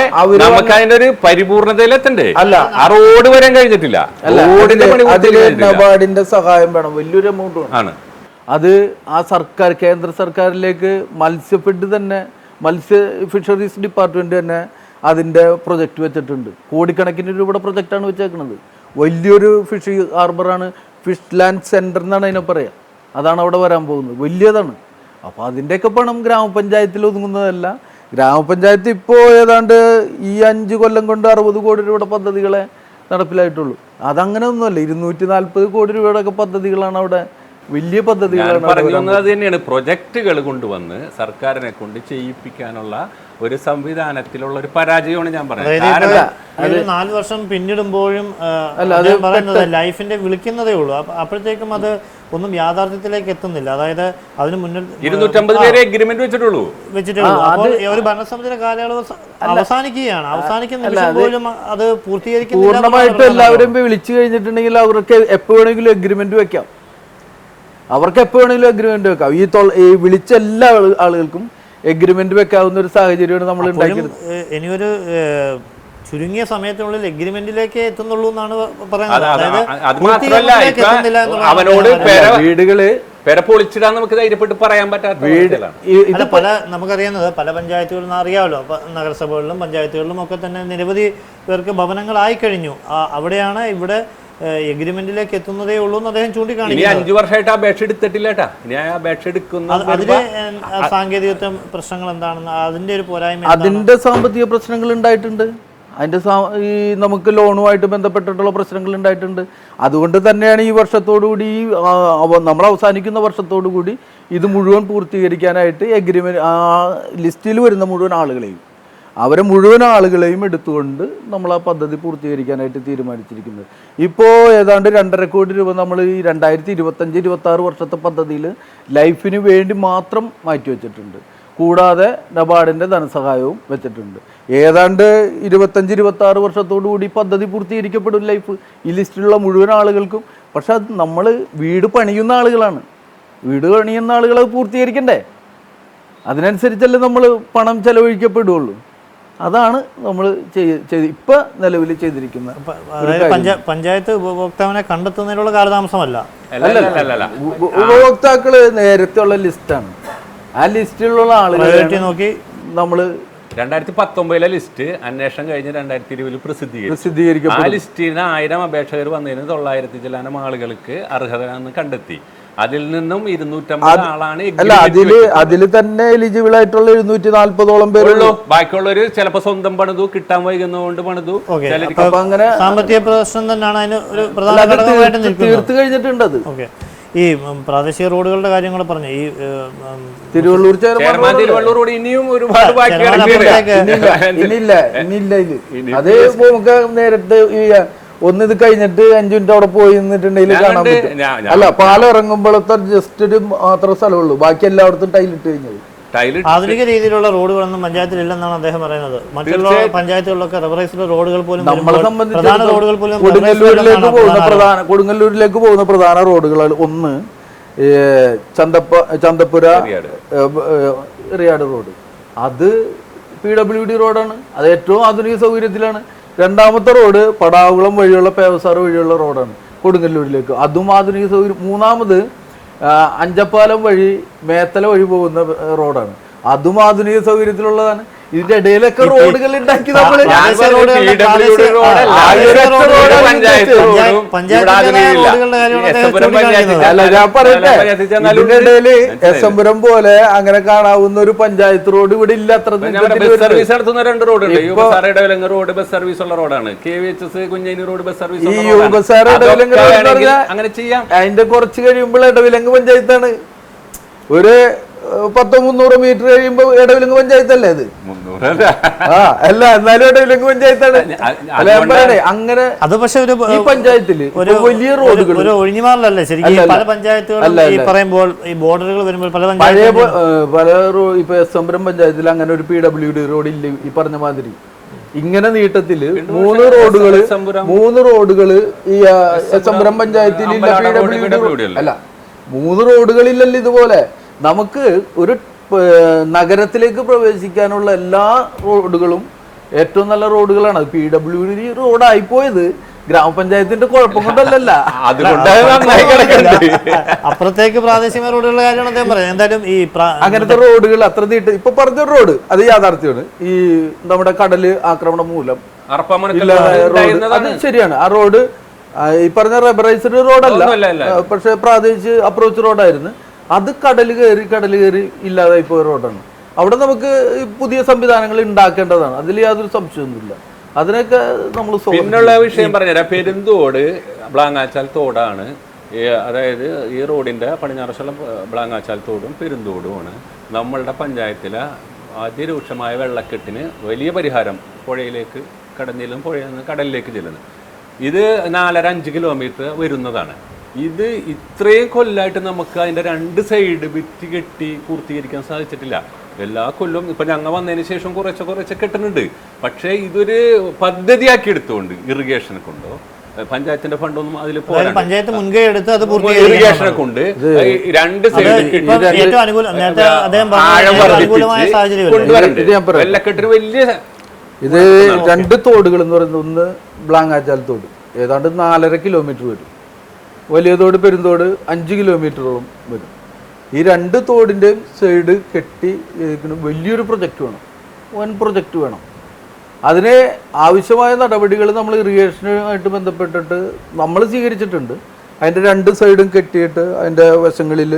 നമുക്ക് അതിന്റെ ഒരു പരിപൂർണതയിലെത്തണ്ടേ? അല്ല, ആ റോഡ് വരാൻ കഴിഞ്ഞിട്ടില്ല. നബാർഡിന്റെ സഹായം വേണം, വലിയൊരു എമൗണ്ട് ആണ്. അത് ആ കേന്ദ്ര സർക്കാരിലേക്ക് ഫിഷറീസ് ഡിപ്പാർട്ട്മെന്റ് തന്നെ അതിന്റെ പ്രൊജക്ട് വെച്ചിട്ടുണ്ട്. കോടിക്കണക്കിന് രൂപയുടെ പ്രൊജക്റ്റാണ് വെച്ചേക്കുന്നത്. വലിയൊരു ഫിഷിംഗ് ഹാർബറാണ്, ഫിഷ് ലാൻഡ് സെന്റർ എന്നാണ് അതിനെ പറയാം. അതാണ് അവിടെ വരാൻ പോകുന്നത്, വലിയതാണ്. അപ്പോൾ അതിൻ്റെയൊക്കെ പണം ഗ്രാമപഞ്ചായത്തിൽ ഒതുങ്ങുന്നതല്ല. ഗ്രാമപഞ്ചായത്ത് ഇപ്പോൾ ഏതാണ്ട് ഈ 5 കൊല്ലം കൊണ്ട് 60 കോടി രൂപയുടെ പദ്ധതികളെ നടപ്പിലായിട്ടുള്ളൂ. അതങ്ങനെ ഒന്നുമല്ല. 240 കോടി രൂപയുടെ ഒക്കെ പദ്ധതികളാണ് അവിടെ, വലിയ പദ്ധതികളാണ്. പറഞ്ഞു വന്നത് അത് തന്നെയാണ്. പ്രൊജക്റ്റുകൾ കൊണ്ടുവന്ന് സർക്കാരിനെ കൊണ്ട് ചെയ്യിപ്പിക്കാനുള്ള ഒരു സംവിധാനത്തിലുള്ള ഒരു പരാജയമാണ് ഞാൻ പറഞ്ഞത്. 4 വർഷം പിന്നിടുമ്പോഴും പറയുന്നത് ലൈഫിന്റെ വിളിക്കുന്നതേ ഉള്ളൂ. അപ്പോഴത്തേക്കും അത് ഒന്നും യാഥാർത്ഥ്യത്തിലേക്ക് എത്തുന്നില്ല. അതായത് അതിന് മുന്നിൽ 250 പേരെ എഗ്രിമെന്റ് വെച്ചിട്ടുള്ളൂ. അപ്പോൾ ഒരു ഭരണസമിതിയുടെ കാലയളവ് അവസാനിക്കുകയാണ്. അവസാനിക്കുന്ന നിമിഷം പോലും അത് പൂർത്തീകരിക്കുന്നില്ല. പൂർണ്ണമായിട്ടും എല്ലാവരും വിളിച്ചു കഴിഞ്ഞിട്ടുണ്ടെങ്കിൽ അവർക്ക് എപ്പോ വേണമെങ്കിലും എഗ്രിമെന്റ് വെക്കാം. അവർക്ക് എപ്പോ വേണമെങ്കിലും എഗ്രിമെന്റ് വെക്കാം. ഈ വിളിച്ച എല്ലാ ആളുകൾക്കും എഗ്രിമെന്റ് വെക്കാവുന്ന ഒരു സാഹചര്യമാണ് നമ്മൾ ഉണ്ടാക്കിയത്. ഇനിയൊരു ചുരുങ്ങിയ സമയത്തിനുള്ളിൽ എഗ്രിമെന്റിലേക്ക് എത്തുന്നുള്ളൂ എന്നാണ് പറയുന്നത്. അവനോട് വീടുകള് പെര പൊളിച്ചിടാൻ നമുക്ക് ധൈര്യപ്പെട്ട് പറയാൻ പറ്റാത്ത ഇത് പല നമുക്കറിയുന്നത് പല പഞ്ചായത്തുകളിലും അറിയാമല്ലോ. നഗരസഭകളിലും പഞ്ചായത്തുകളിലും ഒക്കെ തന്നെ നിരവധി പേർക്ക് ഭവനങ്ങളായി കഴിഞ്ഞു. അവിടെയാണ് ഇവിടെ എഗ്രിമെന്റിലേക്ക് എത്തുന്നതേ ഉള്ളൂ എന്ന് അദ്ദേഹം ചൂണ്ടിക്കാണിക്കുന്നു. 5 വർഷമായിട്ട് അപേക്ഷ എടുത്തിട്ടില്ല. ഇനി ആ അപേക്ഷ എടുക്കുന്ന അതിന് സാങ്കേതികത്വ പ്രശ്നങ്ങൾ എന്താണെന്ന്, അതിന്റെ ഒരു പോരായ്മ, അതിന്റെ സാമ്പത്തിക പ്രശ്നങ്ങൾ ഉണ്ടായിട്ടുണ്ട്. അതിന്റെ ഈ നമുക്ക് ലോണുമായിട്ട് ബന്ധപ്പെട്ടിട്ടുള്ള പ്രശ്നങ്ങൾ ഉണ്ടായിട്ടുണ്ട്. അതുകൊണ്ട് തന്നെയാണ് ഈ വർഷത്തോടുകൂടി നമ്മൾ അവസാനിക്കുന്ന വർഷത്തോടുകൂടി ഇത് മുഴുവൻ പൂർത്തീകരിക്കാനായിട്ട് എഗ്രിമെന്റ് ലിസ്റ്റിൽ വരുന്ന മുഴുവൻ ആളുകളെയും അവരെ മുഴുവൻ ആളുകളെയും എടുത്തുകൊണ്ട് നമ്മൾ ആ പദ്ധതി പൂർത്തീകരിക്കാനായിട്ട് തീരുമാനിച്ചിരിക്കുന്നത്. ഇപ്പോൾ ഏതാണ്ട് 2.5 കോടി രൂപ നമ്മൾ ഈ 2025-26 വർഷത്തെ പദ്ധതിയിൽ ലൈഫിന് വേണ്ടി മാത്രം മാറ്റിവെച്ചിട്ടുണ്ട്. കൂടാതെ നബാർഡിൻ്റെ ധനസഹായവും വെച്ചിട്ടുണ്ട്. ഏതാണ്ട് 25-26 വർഷത്തോടു കൂടി പദ്ധതി പൂർത്തീകരിക്കപ്പെടും ലൈഫ്, ഈ ലിസ്റ്റിലുള്ള മുഴുവൻ ആളുകൾക്കും. പക്ഷെ അത് നമ്മൾ വീട് പണിയുന്ന ആളുകളാണ്. വീട് പണിയുന്ന ആളുകൾ പൂർത്തീകരിക്കണ്ടേ? അതിനനുസരിച്ചല്ലേ നമ്മൾ പണം ചെലവഴിക്കപ്പെടുകയുള്ളൂ. അതാണ് നമ്മൾ ഇപ്പൊ നിലവിൽ ചെയ്തിരിക്കുന്നത്. പഞ്ചായത്ത് ഉപഭോക്താവിനെ കണ്ടെത്തുന്നതിനുള്ള കാലതാമസമല്ല. ഉപഭോക്താക്കള് നേരത്തെ ഉള്ള ലിസ്റ്റാണ്. ആ ലിസ്റ്റിലുള്ള ആളുകളെ നോക്കി നമ്മള് 2019 ലിസ്റ്റ് അന്വേഷണം കഴിഞ്ഞ് 2020 പ്രസിദ്ധീകരിക്കും. ആ ലിസ്റ്റിന് 1000 അപേക്ഷകർ വന്നതിന് 900 ചില്ലാനം ആളുകൾക്ക് അർഹത കണ്ടെത്തി. അതിൽ നിന്നും 250 ആളാണ്. അല്ല, അതില് തന്നെ എലിജിബിൾ ആയിട്ടുള്ള 240ഓളം പേരുള്ളൂ. ബാക്കിയുള്ളവര് ചിലപ്പോ സ്വന്തം പണിതു, കിട്ടാൻ വൈകുന്നതുകൊണ്ട് പണിതു. അങ്ങനെ സാമ്പത്തിക പ്രശ്നം തന്നെയാണ് അതിന് ഒരു പ്രധാന ഘടകമായിട്ട് തീർത്തു കഴിഞ്ഞിട്ടുണ്ട്. അത് ഈ പ്രാദേശിക റോഡുകളുടെ കാര്യങ്ങൾ പറഞ്ഞു. ഈ തിരുവള്ളൂർ റോഡ് ഇനിയും ഒരുപാട് ഇനിയില്ല. അത് നമുക്ക് നേരിട്ട് ഒന്നിത് കഴിഞ്ഞിട്ട് 5 മിനിറ്റ് അവിടെ പോയി നിന്നിട്ടുണ്ടെങ്കിൽ കാണാൻ പറ്റും. അല്ല, പാലം ഇറങ്ങുമ്പോഴത്തെ ജസ്റ്റ് ഒരു മാത്രം സ്ഥലമുള്ളൂ, ബാക്കി എല്ലായിടത്തും ടൈലിട്ട് കഴിഞ്ഞത്. ആധുനിക രീതിയിലുള്ള റോഡുകളൊന്നും പഞ്ചായത്തിൽ ഇല്ലെന്നാണ് അദ്ദേഹം പറയുന്നത്. മറ്റുള്ള പഞ്ചായത്തുകളിലൊക്കെ റബ്ബറൈസ്ഡ് റോഡുകൾ പോലും നമ്മളെ സംബന്ധിച്ച് കൊടുങ്ങല്ലൂരിലേക്ക് പോകുന്ന പ്രധാന റോഡുകൾ ഒന്ന് ചന്തപ്പുര റിയാട് റോഡ്. അത് PWD റോഡാണ്. അത് ഏറ്റവും ആധുനിക സൗകര്യത്തിലാണ്. രണ്ടാമത്തെ റോഡ് പടാകുളം വഴിയുള്ള പേവസാർ വഴിയുള്ള റോഡാണ് കൊടുങ്ങല്ലൂരിലേക്ക്. അതും ആധുനിക സൗകര്യം. മൂന്നാമത് അഞ്ചപ്പാലം വഴി മേത്തല വഴി പോകുന്ന റോഡാണ്. അതും ആധുനിക സൗകര്യത്തിലുള്ളതാണ്. ഇതിന്റെ ഇടയിലൊക്കെ റോഡുകൾ ഉണ്ടാക്കി നമ്മള് അല്ല, ഞാൻ പറയട്ടെ, ഇതിന്റെ ഇടയില് എസംപുരം പോലെ അങ്ങനെ കാണാവുന്ന ഒരു പഞ്ചായത്ത് റോഡ് ഇവിടെ ഇല്ല. അത്ര സർവീസ് നടത്തുന്ന 2 റോഡുണ്ട്. റോഡ് ബസ് സർവീസ് ഉള്ള റോഡാണ്. Kunjeni road bus service. ഈ യുവസാർ അങ്ങനെ ചെയ്യാം. അതിന്റെ കുറച്ച് കഴിയുമ്പോൾ ഇടവിലങ്ങ് പഞ്ചായത്താണ്. ഒരു 100-300 മീറ്റർ കഴിയുമ്പോ ഇടവിലങ്ങ് പഞ്ചായത്തല്ലേ അത്? അല്ല, എന്നാലും ഇടവിലങ്ങ് പഞ്ചായത്താണ്. അങ്ങനെ അത് പക്ഷെ ഈ പഞ്ചായത്തില് വലിയ റോഡുകൾ ഒരു ഒഴിഞ്ഞുമാറലല്ലേ ശരിക്കും. പല പഞ്ചായത്തുകളും പറയുമ്പോൾ ഈ ബോർഡറുകൾ വരുമ്പോൾ പല ഇപ്പൊ എസംപുരം പഞ്ചായത്തിൽ അങ്ങനെ ഒരു PWD റോഡ് ഇല്ല. ഈ പറഞ്ഞ മാതിരി ഇങ്ങനെ നീട്ടത്തില് 3 റോഡുകള് ഈ എസംപുരം പഞ്ചായത്തിൽ അല്ല, 3 റോഡുകളില്ലല്ലോ ഇതുപോലെ. നമുക്ക് ഒരു നഗരത്തിലേക്ക് പ്രവേശിക്കാനുള്ള എല്ലാ റോഡുകളും ഏറ്റവും നല്ല റോഡുകളാണ്. PWD റോഡായിപ്പോയത് ഗ്രാമപഞ്ചായത്തിന്റെ കുഴപ്പം കൊണ്ടല്ല. അപ്പുറത്തേക്ക് പ്രാദേശിക റോഡുകളുടെ കാര്യമാണ് അദ്ദേഹം പറയുന്നത്. എന്തായാലും ഈ അങ്ങനത്തെ റോഡുകൾ അത്ര നീട്ട് ഇപ്പൊ പറഞ്ഞ റോഡ് അത് യാഥാർത്ഥ്യമാണ്. ഈ നമ്മുടെ കടല് ആക്രമണം മൂലം അത് ശരിയാണ്. ആ റോഡ് ഈ പറഞ്ഞ റബ്ബറൈസ്ഡ് റോഡല്ല, പക്ഷെ പ്രാദേശിക അപ്രോച്ച് റോഡായിരുന്നു. അത് കടല് കയറി ഇല്ലാതായി പോയ റോഡാണ്. അവിടെ നമുക്ക് പുതിയ സംവിധാനങ്ങൾ ഉണ്ടാക്കേണ്ടതാണ്. അതിൽ യാതൊരു സംശയമൊന്നുമില്ല. അതിനൊക്കെ നമ്മൾ പിന്നുള്ള വിഷയം പറഞ്ഞുതരാം. പെരുന്തോട് ബ്ലാങ്ങാച്ചാൽ തോടാണ്. അതായത് ഈ റോഡിൻ്റെ പടിഞ്ഞാറശുള്ള ബ്ലാങ്ങാച്ചാൽ തോടും പെരുന്തോടുമാണ് നമ്മളുടെ പഞ്ചായത്തിലെ അതിരൂക്ഷമായ വെള്ളക്കെട്ടിന് വലിയ പരിഹാരം. പുഴയിലേക്ക് കടന്നിലും പുഴയിൽ നിന്ന് കടലിലേക്ക് ചെല്ലുന്നത് ഇത് 4.5 കിലോമീറ്റർ വരുന്നതാണ്. ഇത് ഇത്രയും കൊല്ലമായിട്ട് നമുക്ക് അതിൻ്റെ 2 സൈഡ് ഭിത്തി കെട്ടി പൂർത്തീകരിക്കാൻ സാധിച്ചിട്ടില്ല. എല്ലാ കൊല്ലവും ഇപ്പം ഞങ്ങൾ വന്നതിന് ശേഷം കുറച്ച് കെട്ടുന്നുണ്ട്. പക്ഷേ ഇതൊരു പദ്ധതിയാക്കി എടുത്തുകൊണ്ട് ഇറിഗേഷനെ കൊണ്ടോ പഞ്ചായത്തിന്റെ ഫണ്ടൊന്നും അതിൽ പോരാ, പഞ്ചായത്ത് മുൻകൈ എടുത്ത് അത് ഇറിഗേഷനെ കൊണ്ട് 2 സൈഡ് കൊണ്ടുവരണ്ട്. വെള്ളക്കെട്ടിന് വലിയ ഇത് 2 തോടുകൾ എന്ന് പറയുന്നത്, ഒന്ന് ബ്ലാങ്ങാച്ചാൽ തോട് ഏതാണ്ട് 4.5 കിലോമീറ്റർ വരും, വലിയ തോട് പെരുന്തോട് 5 കിലോമീറ്ററോളം വരും. ഈ 2 തോടിൻ്റെയും സൈഡ് കെട്ടി വലിയൊരു പ്രൊജക്റ്റ് വേണം, വൻ പ്രൊജക്റ്റ് വേണം. അതിന് ആവശ്യമായ നടപടികൾ നമ്മൾ ഇറിഗേഷനുമായിട്ട് ബന്ധപ്പെട്ടിട്ട് നമ്മൾ സ്വീകരിച്ചിട്ടുണ്ട്. അതിൻ്റെ 2 സൈഡും കെട്ടിയിട്ട് അതിൻ്റെ വശങ്ങളിൽ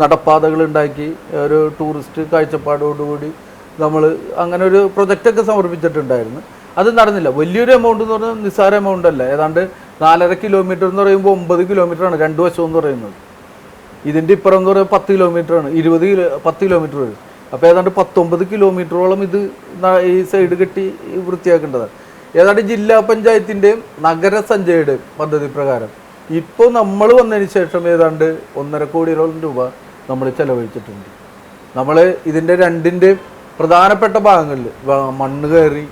നടപ്പാതകൾ ഉണ്ടാക്കി ഒരു ടൂറിസ്റ്റ് കാഴ്ചപ്പാടോടുകൂടി നമ്മൾ അങ്ങനെ ഒരു പ്രൊജക്റ്റൊക്കെ സമർപ്പിച്ചിട്ടുണ്ടായിരുന്നു. അത് നടന്നില്ല. വലിയൊരു എമൗണ്ട് എന്ന് പറഞ്ഞാൽ നിസ്സാര എമൗണ്ട് അല്ല. ഏതാണ്ട് 4.5 കിലോമീറ്റർ എന്ന് പറയുമ്പോൾ 9 കിലോമീറ്ററാണ് 2 വശം എന്ന് പറയുന്നത്. ഇതിൻ്റെ ഇപ്പുറം എന്ന് പറയുമ്പോൾ 10 കിലോമീറ്ററാണ്, 10 കിലോമീറ്റർ വരും. അപ്പോൾ ഏതാണ്ട് 19 കിലോമീറ്ററോളം ഇത് ഈ സൈഡ് കെട്ടി വൃത്തിയാക്കേണ്ടതാണ്. ഏതാണ്ട് ജില്ലാ പഞ്ചായത്തിൻ്റെയും നഗരസഞ്ചയയുടെയും പദ്ധതി പ്രകാരം ഇപ്പോൾ നമ്മൾ വന്നതിന് ശേഷം ഏതാണ്ട് 1.5 കോടിയോളം രൂപ നമ്മൾ ചെലവഴിച്ചിട്ടുണ്ട്. നമ്മൾ ഇതിൻ്റെ 2ൻ്റെയും പ്രധാനപ്പെട്ട ഭാഗങ്ങളിൽ മണ്ണ് കയറി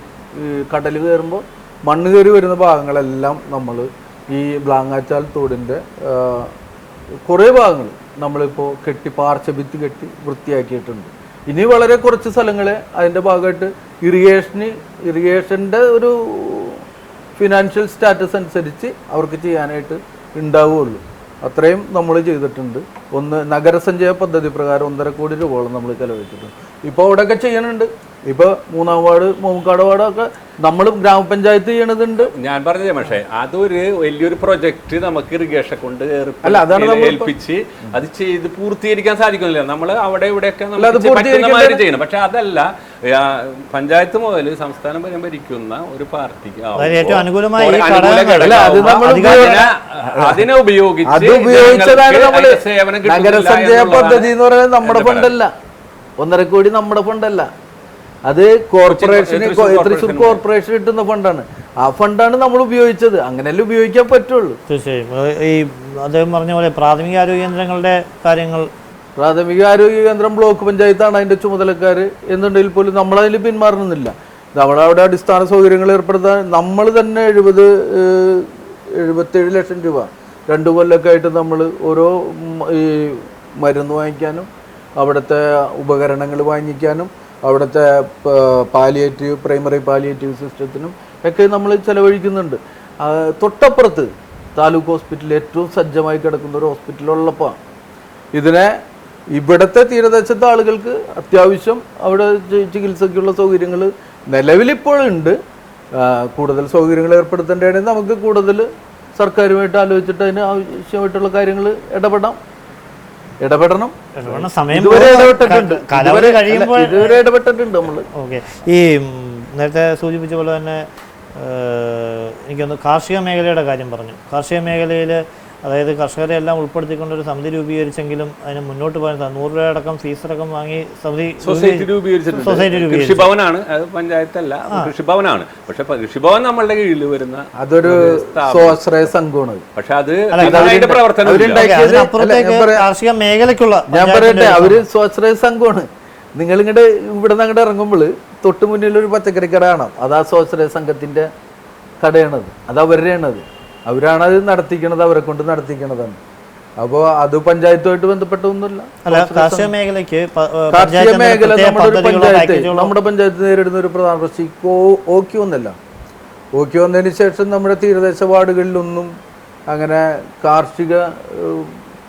കടൽ കയറുമ്പോൾ മണ്ണ് കയറി വരുന്ന ഭാഗങ്ങളെല്ലാം നമ്മൾ ഈ ബ്ലാങ്ങാച്ചാൽ തോടിൻ്റെ കുറേ ഭാഗങ്ങൾ നമ്മളിപ്പോൾ കെട്ടി പാർശ്വഭിത്തി കെട്ടി വൃത്തിയാക്കിയിട്ടുണ്ട്. ഇനി വളരെ കുറച്ച് സ്ഥലങ്ങളെ അതിൻ്റെ ഭാഗമായിട്ട് ഇറിഗേഷൻ്റെ ഒരു ഫിനാൻഷ്യൽ സ്റ്റാറ്റസ് അനുസരിച്ച് അവർക്ക് ചെയ്യാനായിട്ട് ഉണ്ടാവുകയുള്ളൂ. അത്രയും നമ്മൾ ചെയ്തിട്ടുണ്ട്. ഒന്ന് നഗരസഞ്ചയ പദ്ധതി പ്രകാരം 1.5 കോടി രൂപയോളം നമ്മൾ ചെലവഴിച്ചിട്ടുണ്ട്. ഇപ്പോൾ അവിടെയൊക്കെ ചെയ്യണുണ്ട്. ഇപ്പോൾ 3-ാം വാർഡ് മൂക്കാട് വാർഡൊക്കെ നമ്മൾ ഗ്രാമപഞ്ചായത്ത് ചെയ്യണതുണ്ട്. ഞാൻ പറഞ്ഞത് പക്ഷേ അതൊരു വലിയൊരു പ്രൊജക്ട് നമുക്ക് ഇറിഗേഷൻ കൊണ്ട് ഏൽപ്പിച്ച് അത് ചെയ്ത് പൂർത്തീകരിക്കാൻ സാധിക്കുന്നില്ല. നമ്മൾ അവിടെ ഇവിടെയൊക്കെ ചെയ്യണം. പക്ഷെ അതല്ല, പഞ്ചായത്ത് മുതൽ സംസ്ഥാനം വരെ ഭരിക്കുന്ന ഒരു പാർട്ടിക്ക് അതിനെ ഉപയോഗിച്ച് നഗരസഞ്ചയ പദ്ധതി എന്ന് പറയുന്നത് നമ്മുടെ ഫണ്ടല്ല, 1.5 കോടി നമ്മുടെ ഫണ്ടല്ല. അത് കോർപ്പറേഷന് തൃശ്ശൂർ കോർപ്പറേഷൻ കിട്ടുന്ന ഫണ്ടാണ്. ആ ഫണ്ടാണ് നമ്മൾ ഉപയോഗിച്ചത്. അങ്ങനെയല്ലേ ഉപയോഗിക്കാൻ പറ്റുള്ളൂ. തീർച്ചയായും. ഈ അദ്ദേഹം പറഞ്ഞ പോലെ പ്രാഥമിക ആരോഗ്യ കേന്ദ്രങ്ങളുടെ കാര്യങ്ങൾ, പ്രാഥമിക ആരോഗ്യ കേന്ദ്രം ബ്ലോക്ക് പഞ്ചായത്താണ് അതിൻ്റെ ചുമതലക്കാർ എന്നുണ്ടെങ്കിൽ പോലും നമ്മളതിൽ പിന്മാറുന്നില്ല. നമ്മളവിടെ അടിസ്ഥാന സൗകര്യങ്ങൾ ഏർപ്പെടുത്താൻ നമ്മൾ തന്നെ 77 ലക്ഷം രൂപ 2 കൊല്ലമൊക്കെ ആയിട്ട് നമ്മൾ ഓരോ ഈ മരുന്ന് വാങ്ങിക്കാനും അവിടുത്തെ ഉപകരണങ്ങൾ വാങ്ങിക്കാനും അവിടുത്തെ പ്രൈമറി പാലിയേറ്റീവ് സിസ്റ്റത്തിനും ഒക്കെ നമ്മൾ ചെലവഴിക്കുന്നുണ്ട്. തൊട്ടപ്പുറത്ത് താലൂക്ക് ഹോസ്പിറ്റൽ ഏറ്റവും സജ്ജമായി കിടക്കുന്ന ഒരു ഹോസ്പിറ്റലുള്ളപ്പോൾ ഇതിനെ ഇവിടുത്തെ തീരദേശത്തെ ആളുകൾക്ക് അത്യാവശ്യം അവിടെ ചികിത്സയ്ക്കുള്ള സൗകര്യങ്ങൾ നിലവിലിപ്പോഴുണ്ട്. കൂടുതൽ സൗകര്യങ്ങൾ ഏർപ്പെടുത്തേണ്ടതാണെങ്കിൽ നമുക്ക് കൂടുതൽ സർക്കാരുമായിട്ട് ആലോചിച്ചിട്ട് അതിന് ആവശ്യമായിട്ടുള്ള കാര്യങ്ങൾ ഇടപെടണം. ഇതുവരെ ഇടപെട്ടിട്ടുണ്ട് നമ്മൾ. ഓക്കെ. ഈ നേരത്തെ സൂചിപ്പിച്ച പോലെ തന്നെ എനിക്കൊന്ന് കാർഷിക മേഖലയുടെ കാര്യം പറഞ്ഞു. കാർഷിക മേഖലയിൽ അതായത് കർഷകരെ എല്ലാം ഉൾപ്പെടുത്തിക്കൊണ്ടൊരു സമിതി രൂപീകരിച്ചെങ്കിലും അതിന് മുന്നോട്ട് പോകാൻ 100 രൂപ അടക്കം ഫീസടക്കം വാങ്ങി സൊസൈറ്റി രൂപീകരിച്ചിട്ടുണ്ട്. കൃഷിഭവനാണ്, പഞ്ചായത്തല്ല, കൃഷിഭവനാണ്. പക്ഷെ കൃഷിഭവൻ നമ്മളുടെ കീഴിൽ വരുന്ന അതൊരു സ്വാശ്രയ സംഘമാണ്. പക്ഷെ അത് പ്രവർത്തനം കാർഷിക മേഖലയ്ക്കുള്ള ഞാൻ പറയട്ടെ, അവര് സ്വാശ്രയ സംഘമാണ്. നിങ്ങളിങ്ങോട്ട് ഇവിടെ നിന്ന് അങ്ങോട്ട് ഇറങ്ങുമ്പോൾ തൊട്ട് മുന്നിലൊരു പച്ചക്കറി കട കാണാം. അതാ സ്വാശ്രയ സംഘത്തിന്റെ കടയാണത്, അത് അവരുടെയാണത്. അവരാണത് നടത്തിക്കണത്, അവരെ കൊണ്ട് നടത്തിക്കണതാണ്. അപ്പോൾ അത് പഞ്ചായത്തുമായിട്ട് ബന്ധപ്പെട്ടൊന്നുമില്ല. കാർഷിക മേഖലയ്ക്ക് കാർഷിക മേഖല നമ്മുടെ പഞ്ചായത്ത് നേരിടുന്ന ഒരു പ്രധാന പ്രശ്നം ഓക്കി ഒന്നല്ല. ഓക്കി വന്നതിന് ശേഷം നമ്മുടെ തീരദേശ വാർഡുകളിലൊന്നും അങ്ങനെ കാർഷിക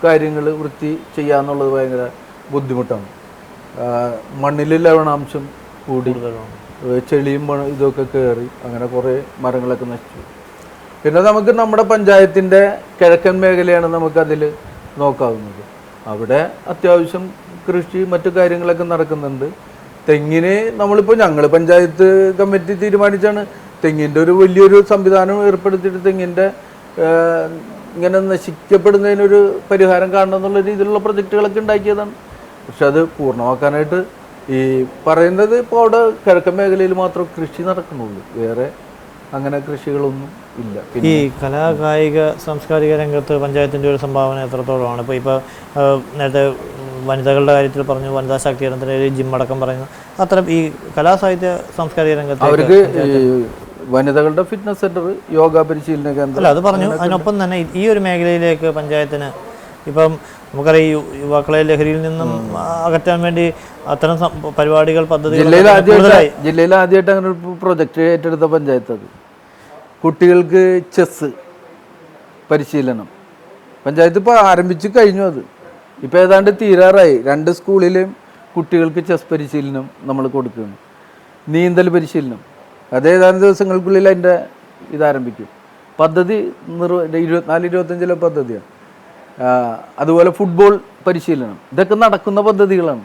കാര്യങ്ങൾ വൃത്തി ചെയ്യാന്നുള്ളത് ഭയങ്കര ബുദ്ധിമുട്ടാണ്. മണ്ണിൽ ലവണാംശം കൂടി ചെളിയും ഇതൊക്കെ കയറി അങ്ങനെ കുറേ മരങ്ങളൊക്കെ നശിച്ചു. പിന്നെ നമുക്ക് നമ്മുടെ പഞ്ചായത്തിൻ്റെ കിഴക്കൻ മേഖലയാണ് നമുക്കതിൽ നോക്കാവുന്നത്. അവിടെ അത്യാവശ്യം കൃഷി മറ്റു കാര്യങ്ങളൊക്കെ നടക്കുന്നുണ്ട്. തെങ്ങിന് ഞങ്ങൾ പഞ്ചായത്ത് കമ്മിറ്റി തീരുമാനിച്ചാണ് തെങ്ങിൻ്റെ ഒരു വലിയൊരു സംവിധാനം ഏർപ്പെടുത്തിയിട്ട് തെങ്ങിൻ്റെ ഇങ്ങനെ നശിക്കപ്പെടുന്നതിനൊരു പരിഹാരം കാണണം എന്നുള്ള രീതിയിലുള്ള പ്രൊജക്റ്റുകളൊക്കെ ഉണ്ടാക്കിയതാണ്. പക്ഷെ അത് പൂർണ്ണമാക്കാനായിട്ട് ഈ പറയുന്നത് ഇപ്പോൾ അവിടെ കിഴക്കൻ മേഖലയിൽ മാത്രം കൃഷി നടക്കുന്നുള്ളൂ, വേറെ അങ്ങനെ കൃഷികളൊന്നും ഇല്ല. ഈ കലാ കായിക സാംസ്കാരിക രംഗത്ത് പഞ്ചായത്തിൻ്റെ ഒരു സംഭാവന എത്രത്തോളമാണ്? ഇപ്പോൾ നേരത്തെ വനിതകളുടെ കാര്യത്തിൽ പറഞ്ഞു, വനിതാ ശാക്തീകരണത്തിന് ഒരു ജിം അടക്കം പറയുന്നു. അത്തരം ഈ കലാസാഹിത്യ സാംസ്കാരിക രംഗത്ത് അവർക്ക് വനിതകളുടെ ഫിറ്റ്നസ് സെന്റർ, യോഗ പരിശീലന കേന്ദ്രം, അല്ല അത് പറഞ്ഞു. അതിനൊപ്പം തന്നെ ഈ ഒരു മേഖലയിലേക്ക് പഞ്ചായത്തിന് ഇപ്പം നമുക്കറിയാം യുവാക്കളെ ലഹരിയിൽ നിന്നും അകറ്റാൻ വേണ്ടി അത്തരം പരിപാടികൾ, പദ്ധതികൾ ജില്ലയിൽ ആദ്യമായിട്ട് അങ്ങനെ ഒരു പ്രൊജക്റ്റ് ഏറ്റെടുത്ത പഞ്ചായത്ത് അത്. കുട്ടികൾക്ക് ചെസ് പരിശീലനം പഞ്ചായത്ത് ഇപ്പോൾ ആരംഭിച്ച് കഴിഞ്ഞു. അത് ഇപ്പോൾ ഏതാണ്ട് തീരാറായി. 2 സ്കൂളിലും കുട്ടികൾക്ക് ചെസ് പരിശീലനം നമ്മൾ കൊടുക്കുകയാണ്. നീന്തൽ പരിശീലനം അത് ഏതാനും ദിവസങ്ങൾക്കുള്ളിൽ അതിൻ്റെ ഇതാരംഭിക്കും. പദ്ധതി 24-25 പദ്ധതിയാണ്. അതുപോലെ ഫുട്ബോൾ പരിശീലനം, ഇതൊക്കെ നടക്കുന്ന പദ്ധതികളാണ്.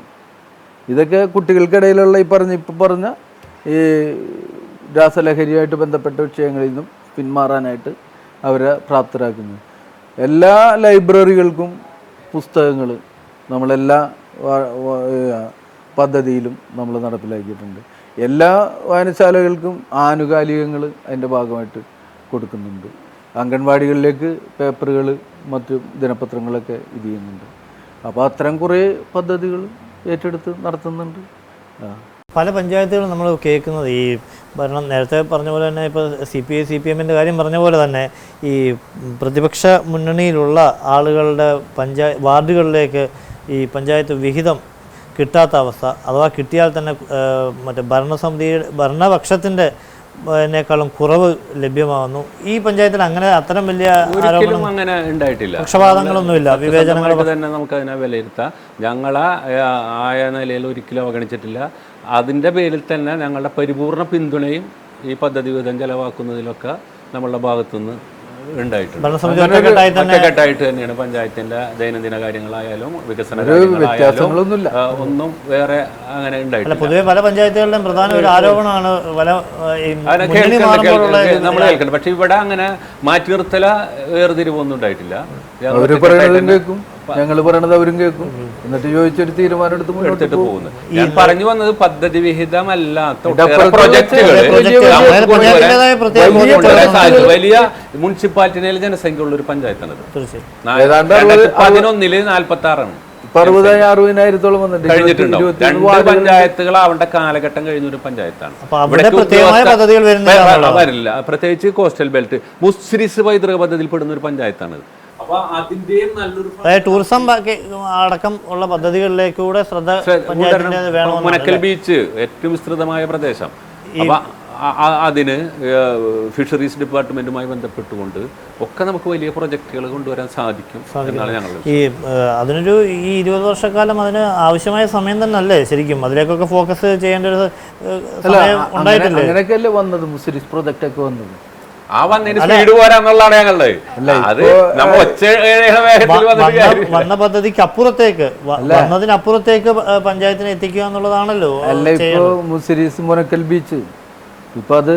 ഇതൊക്കെ കുട്ടികൾക്കിടയിലുള്ള ഇപ്പോൾ പറഞ്ഞ ഈ രാസലഹരിയുമായിട്ട് ബന്ധപ്പെട്ട വിഷയങ്ങളിൽ നിന്നും പിന്മാറാനായിട്ട് അവരെ പ്രാപ്തരാക്കുന്നു. എല്ലാ ലൈബ്രറികൾക്കും പുസ്തകങ്ങൾ നമ്മളെല്ലാ പദ്ധതിയിലും നമ്മൾ നടപ്പിലാക്കിയിട്ടുണ്ട്. എല്ലാ വായനശാലകൾക്കും ആനുകാലികങ്ങൾ അതിൻ്റെ ഭാഗമായിട്ട് കൊടുക്കുന്നുണ്ട്. അംഗൻവാടികളിലേക്ക് പേപ്പറുകൾ, മറ്റു ദിനപത്രങ്ങളൊക്കെ ഇത് ചെയ്യുന്നുണ്ട്. അപ്പോൾ അത്തരം കുറേ പദ്ധതികൾ ഏറ്റെടുത്ത് നടത്തുന്നുണ്ട്. പല പഞ്ചായത്തുകളും നമ്മൾ കേൾക്കുന്നത് ഈ ഭരണം നേരത്തെ പറഞ്ഞ പോലെ തന്നെ ഇപ്പോൾ CPIMൻ്റെ കാര്യം പറഞ്ഞ പോലെ തന്നെ ഈ പ്രതിപക്ഷ മുന്നണിയിലുള്ള ആളുകളുടെ വാർഡുകളിലേക്ക് ഈ പഞ്ചായത്ത് വിഹിതം കിട്ടാത്ത അവസ്ഥ, അഥവാ കിട്ടിയാൽ തന്നെ മറ്റേ ഭരണപക്ഷത്തിൻ്റെ േക്കാളും കുറവ് ലഭ്യമാകുന്നു. ഈ പഞ്ചായത്തിൽ അങ്ങനെ അത്തരം വലിയ ഒരിക്കലും അങ്ങനെ ഉണ്ടായിട്ടില്ല. പക്ഷപാതങ്ങളൊന്നുമില്ല, വിവേചനങ്ങൾ തന്നെ നമുക്ക് അതിനെ വിലയിരുത്താം. ഞങ്ങളെ ആയ നിലയിൽ ഒരിക്കലും അവഗണിച്ചിട്ടില്ല. അതിൻ്റെ പേരിൽ തന്നെ ഞങ്ങളുടെ പരിപൂർണ പിന്തുണയും ഈ പദ്ധതി വിധം ചെലവാക്കുന്നതിലൊക്കെ നമ്മളുടെ ഭാഗത്തുനിന്ന് ഉണ്ടായിട്ടുണ്ട്. ഒറ്റക്കെട്ടായിട്ട് തന്നെയാണ് പഞ്ചായത്തിന്റെ ദൈനംദിന കാര്യങ്ങളായാലും വികസന കാര്യങ്ങളായാലും ഒന്നും വേറെ അങ്ങനെ ഉണ്ടായിട്ടില്ല. പൊതുവെ പല പഞ്ചായത്തുകളുടെയും പ്രധാന ഒരു ആരോപണമാണ് നമ്മൾ കേൾക്കണം. പക്ഷെ ഇവിടെ അങ്ങനെ മാറ്റി നിർത്തല വേർതിരിവൊന്നും ഉണ്ടായിട്ടില്ല. ഞങ്ങൾ പറയണത് അവരും കേൾക്കും, എന്നിട്ട് ചോദിച്ചൊരു തീരുമാനം എടുത്തിട്ട് പോകുന്നു. ഞാൻ പറഞ്ഞു വന്നത് പദ്ധതി വിഹിതമല്ലാത്ത വലിയ മുനിസിപ്പാലിറ്റിയിലെ ജനസംഖ്യ ഉള്ള ഒരു പഞ്ചായത്താണത്. 2011 46 60,000-60,000 വന്നിട്ട് കഴിഞ്ഞിട്ടുണ്ടാവും. 2 പഞ്ചായത്തുകൾ അവരുടെ കാലഘട്ടം കഴിഞ്ഞ ഒരു പഞ്ചായത്താണ്. വരില്ല. പ്രത്യേകിച്ച് കോസ്റ്റൽ ബെൽറ്റ് മുസ്രിസ് പൈതൃക പദ്ധതിയിൽ പെടുന്ന ഒരു പഞ്ചായത്താണ്. ടൂറിസം അടക്കം ഉള്ള പദ്ധതികളിലേക്കൂടെ മുനക്കൽ ബീച്ച് ഏറ്റവും വിസ്തൃതമായ പ്രദേശം. അപ്പൊ അതിന് ഫിഷറീസ് ഡിപ്പാർട്ട്മെന്റുമായി ബന്ധപ്പെട്ടുകൊണ്ട് ഒക്കെ നമുക്ക് വലിയ പ്രൊജക്ടുകൾ കൊണ്ടുവരാൻ സാധിക്കും എന്നാണ് ഞങ്ങൾ അതിനൊരു ഈ 20 വർഷക്കാലം അതിന് ആവശ്യമായ സമയം തന്നെ അല്ലേ ശരിക്കും അതിലേക്കൊക്കെ ഫോക്കസ് ചെയ്യേണ്ട ഒരു ഉണ്ടായിട്ടില്ലേ? അങ്ങനെയൊക്കെയല്ലേ വന്നത് മുസ്ലിം പ്രൊജക്ട് ഒക്കെ വന്നത്. ആ വന്നതിന് സ്പീഡ് പോരാന്നുള്ളതാണ് ഞങ്ങളുടെ അത് വന്ന പദ്ധതിക്ക് അപ്പുറത്തേക്ക് വന്നതിനപ്പുറത്തേക്ക് പഞ്ചായത്തിനെ എത്തിക്കുക എന്നുള്ളതാണല്ലോ. അല്ല ഇപ്പോ മുസിരീസ് മുനക്കൽ ബീച്ച് ഇപ്പൊ അത്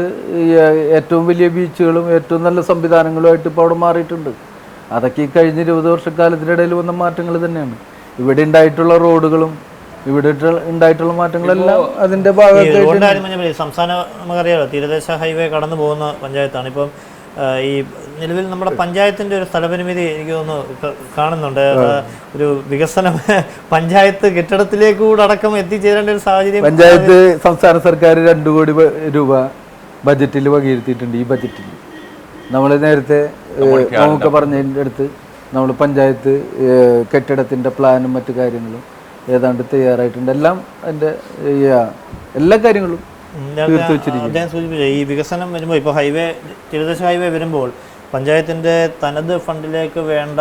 ഏറ്റവും വലിയ ബീച്ചുകളും ഏറ്റവും നല്ല സംവിധാനങ്ങളുമായിട്ട് ഇപ്പൊ അവിടെ മാറിയിട്ടുണ്ട്. അതൊക്കെ ഈ കഴിഞ്ഞ 20 വർഷക്കാലത്തിനിടയിൽ വന്ന മാറ്റങ്ങൾ തന്നെയാണ്. ഇവിടെ ഉണ്ടായിട്ടുള്ള റോഡുകളും ഇവിടെ ഉണ്ടായിട്ടുള്ള മാറ്റങ്ങളെല്ലാം അതിന്റെ ഭാഗമായിട്ട്. സംസ്ഥാനം നമുക്കറിയാലോ തീരദേശ ഹൈവേ കടന്നു പോകുന്ന പഞ്ചായത്താണ്. ഇപ്പം ഈ നിലവിൽ നമ്മുടെ പഞ്ചായത്തിന്റെ ഒരു സ്ഥലപരിമിതി എനിക്ക് തോന്നുന്നു കാണുന്നുണ്ട്. ഒരു വികസനം പഞ്ചായത്ത് കെട്ടിടത്തിലേക്ക് കൂടെ അടക്കം എത്തിച്ചേരേണ്ട ഒരു സാഹചര്യം പഞ്ചായത്ത് സംസ്ഥാന സർക്കാർ 2 കോടി രൂപ ബജറ്റിൽ വകയിരുത്തിയിട്ടുണ്ട്. ഈ ബജറ്റിൽ നമ്മൾ നേരത്തെ നമുക്ക് പറഞ്ഞതിൻ്റെ അടുത്ത് നമ്മൾ പഞ്ചായത്ത് കെട്ടിടത്തിന്റെ പ്ലാനും മറ്റു കാര്യങ്ങളും ഏതാണ്ട് തയ്യാറായിട്ടുണ്ട്. എല്ലാം അതിൻ്റെ എല്ലാ കാര്യങ്ങളും അദ്ദേഹം സൂചിപ്പിച്ച ഈ വികസനം വരുമ്പോൾ ഇപ്പോൾ തീരദേശ ഹൈവേ വരുമ്പോൾ പഞ്ചായത്തിൻ്റെ തനത് ഫണ്ടിലേക്ക് വേണ്ട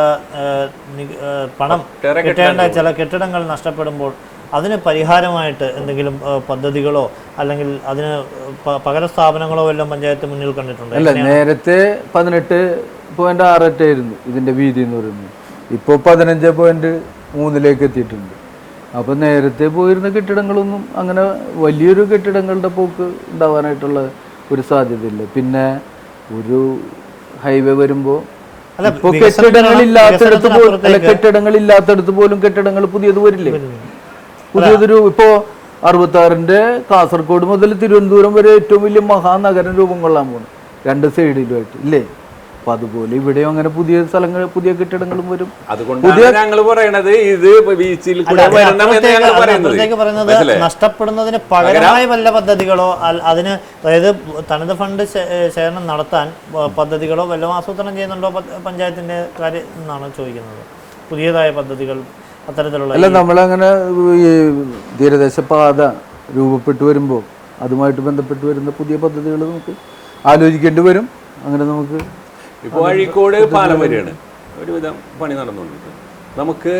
പണം കിട്ടേണ്ട ചില കെട്ടിടങ്ങൾ നഷ്ടപ്പെടുമ്പോൾ അതിന് പരിഹാരമായിട്ട് എന്തെങ്കിലും പദ്ധതികളോ അല്ലെങ്കിൽ അതിന് പകര സ്ഥാപനങ്ങളോ എല്ലാം പഞ്ചായത്ത് മുന്നിൽ കണ്ടിട്ടുണ്ട്? അല്ല, നേരത്തെ 18.68 ആയിരുന്നു ഇതിൻ്റെ വീതി എന്ന് പറയുന്നത്. ഇപ്പോൾ 15.3 എത്തിയിട്ടുണ്ട്. അപ്പോൾ നേരത്തെ പോയിരുന്ന കെട്ടിടങ്ങളൊന്നും അങ്ങനെ വലിയൊരു കെട്ടിടങ്ങളുടെ പോക്ക് ഉണ്ടാവാനായിട്ടുള്ള ഒരു സാധ്യതയില്ല. പിന്നെ ഒരു ഹൈവേ വരുമ്പോൾ അല്ല, ഇപ്പോൾ കെട്ടിടങ്ങളില്ലാത്തടത്ത് പോലും കെട്ടിടങ്ങളില്ലാത്തടത്ത് പോലും കെട്ടിടങ്ങൾ പുതിയത് വരില്ലേ? പുതിയതൊരു ഇപ്പോൾ 66-ന്റെ കാസർഗോഡ് മുതൽ തിരുവനന്തപുരം വരെ ഏറ്റവും വലിയ മഹാനഗരം രൂപം കൊള്ളാൻ പോകുന്നു 2 സൈഡിലുമായിട്ട് ഇല്ലേ? അപ്പൊ അതുപോലെ ഇവിടെയും അങ്ങനെ പുതിയ സ്ഥലങ്ങൾ, പുതിയ കെട്ടിടങ്ങളും വരും. അതുകൊണ്ടാണ് ഞങ്ങൾ പറയണത് ഇത് ബീച്ചിൽ കൂടെ വരണമെന്ന് ഞങ്ങൾ പറയുന്നത്. നഷ്ടപ്പെടുന്നതിന് പകരമായ വല്ല പദ്ധതികളോ അതിന്, അതായത് തനത് ഫണ്ട് ശേഖരണം നടത്താൻ പദ്ധതികളോ വല്ലതും ആസൂത്രണം ചെയ്യുന്നുണ്ടോ പഞ്ചായത്തിന്റെ കാര്യം എന്നാണ് ചോദിക്കുന്നത്? പുതിയതായ പദ്ധതികൾ അത്തരത്തിലുള്ള അല്ല, നമ്മളങ്ങനെ ഈ തീരദേശ പാത രൂപപ്പെട്ടു വരുമ്പോൾ അതുമായിട്ട് ബന്ധപ്പെട്ട് വരുന്ന പുതിയ പദ്ധതികൾ നമുക്ക് ആലോചിക്കേണ്ടി വരും. അങ്ങനെ നമുക്ക് ഇപ്പോൾ അഴീക്കോട് പാലം വരെയാണ് ഒരുവിധം പണി നടന്നുകൊണ്ടിരിക്കുന്നത്. നമുക്ക്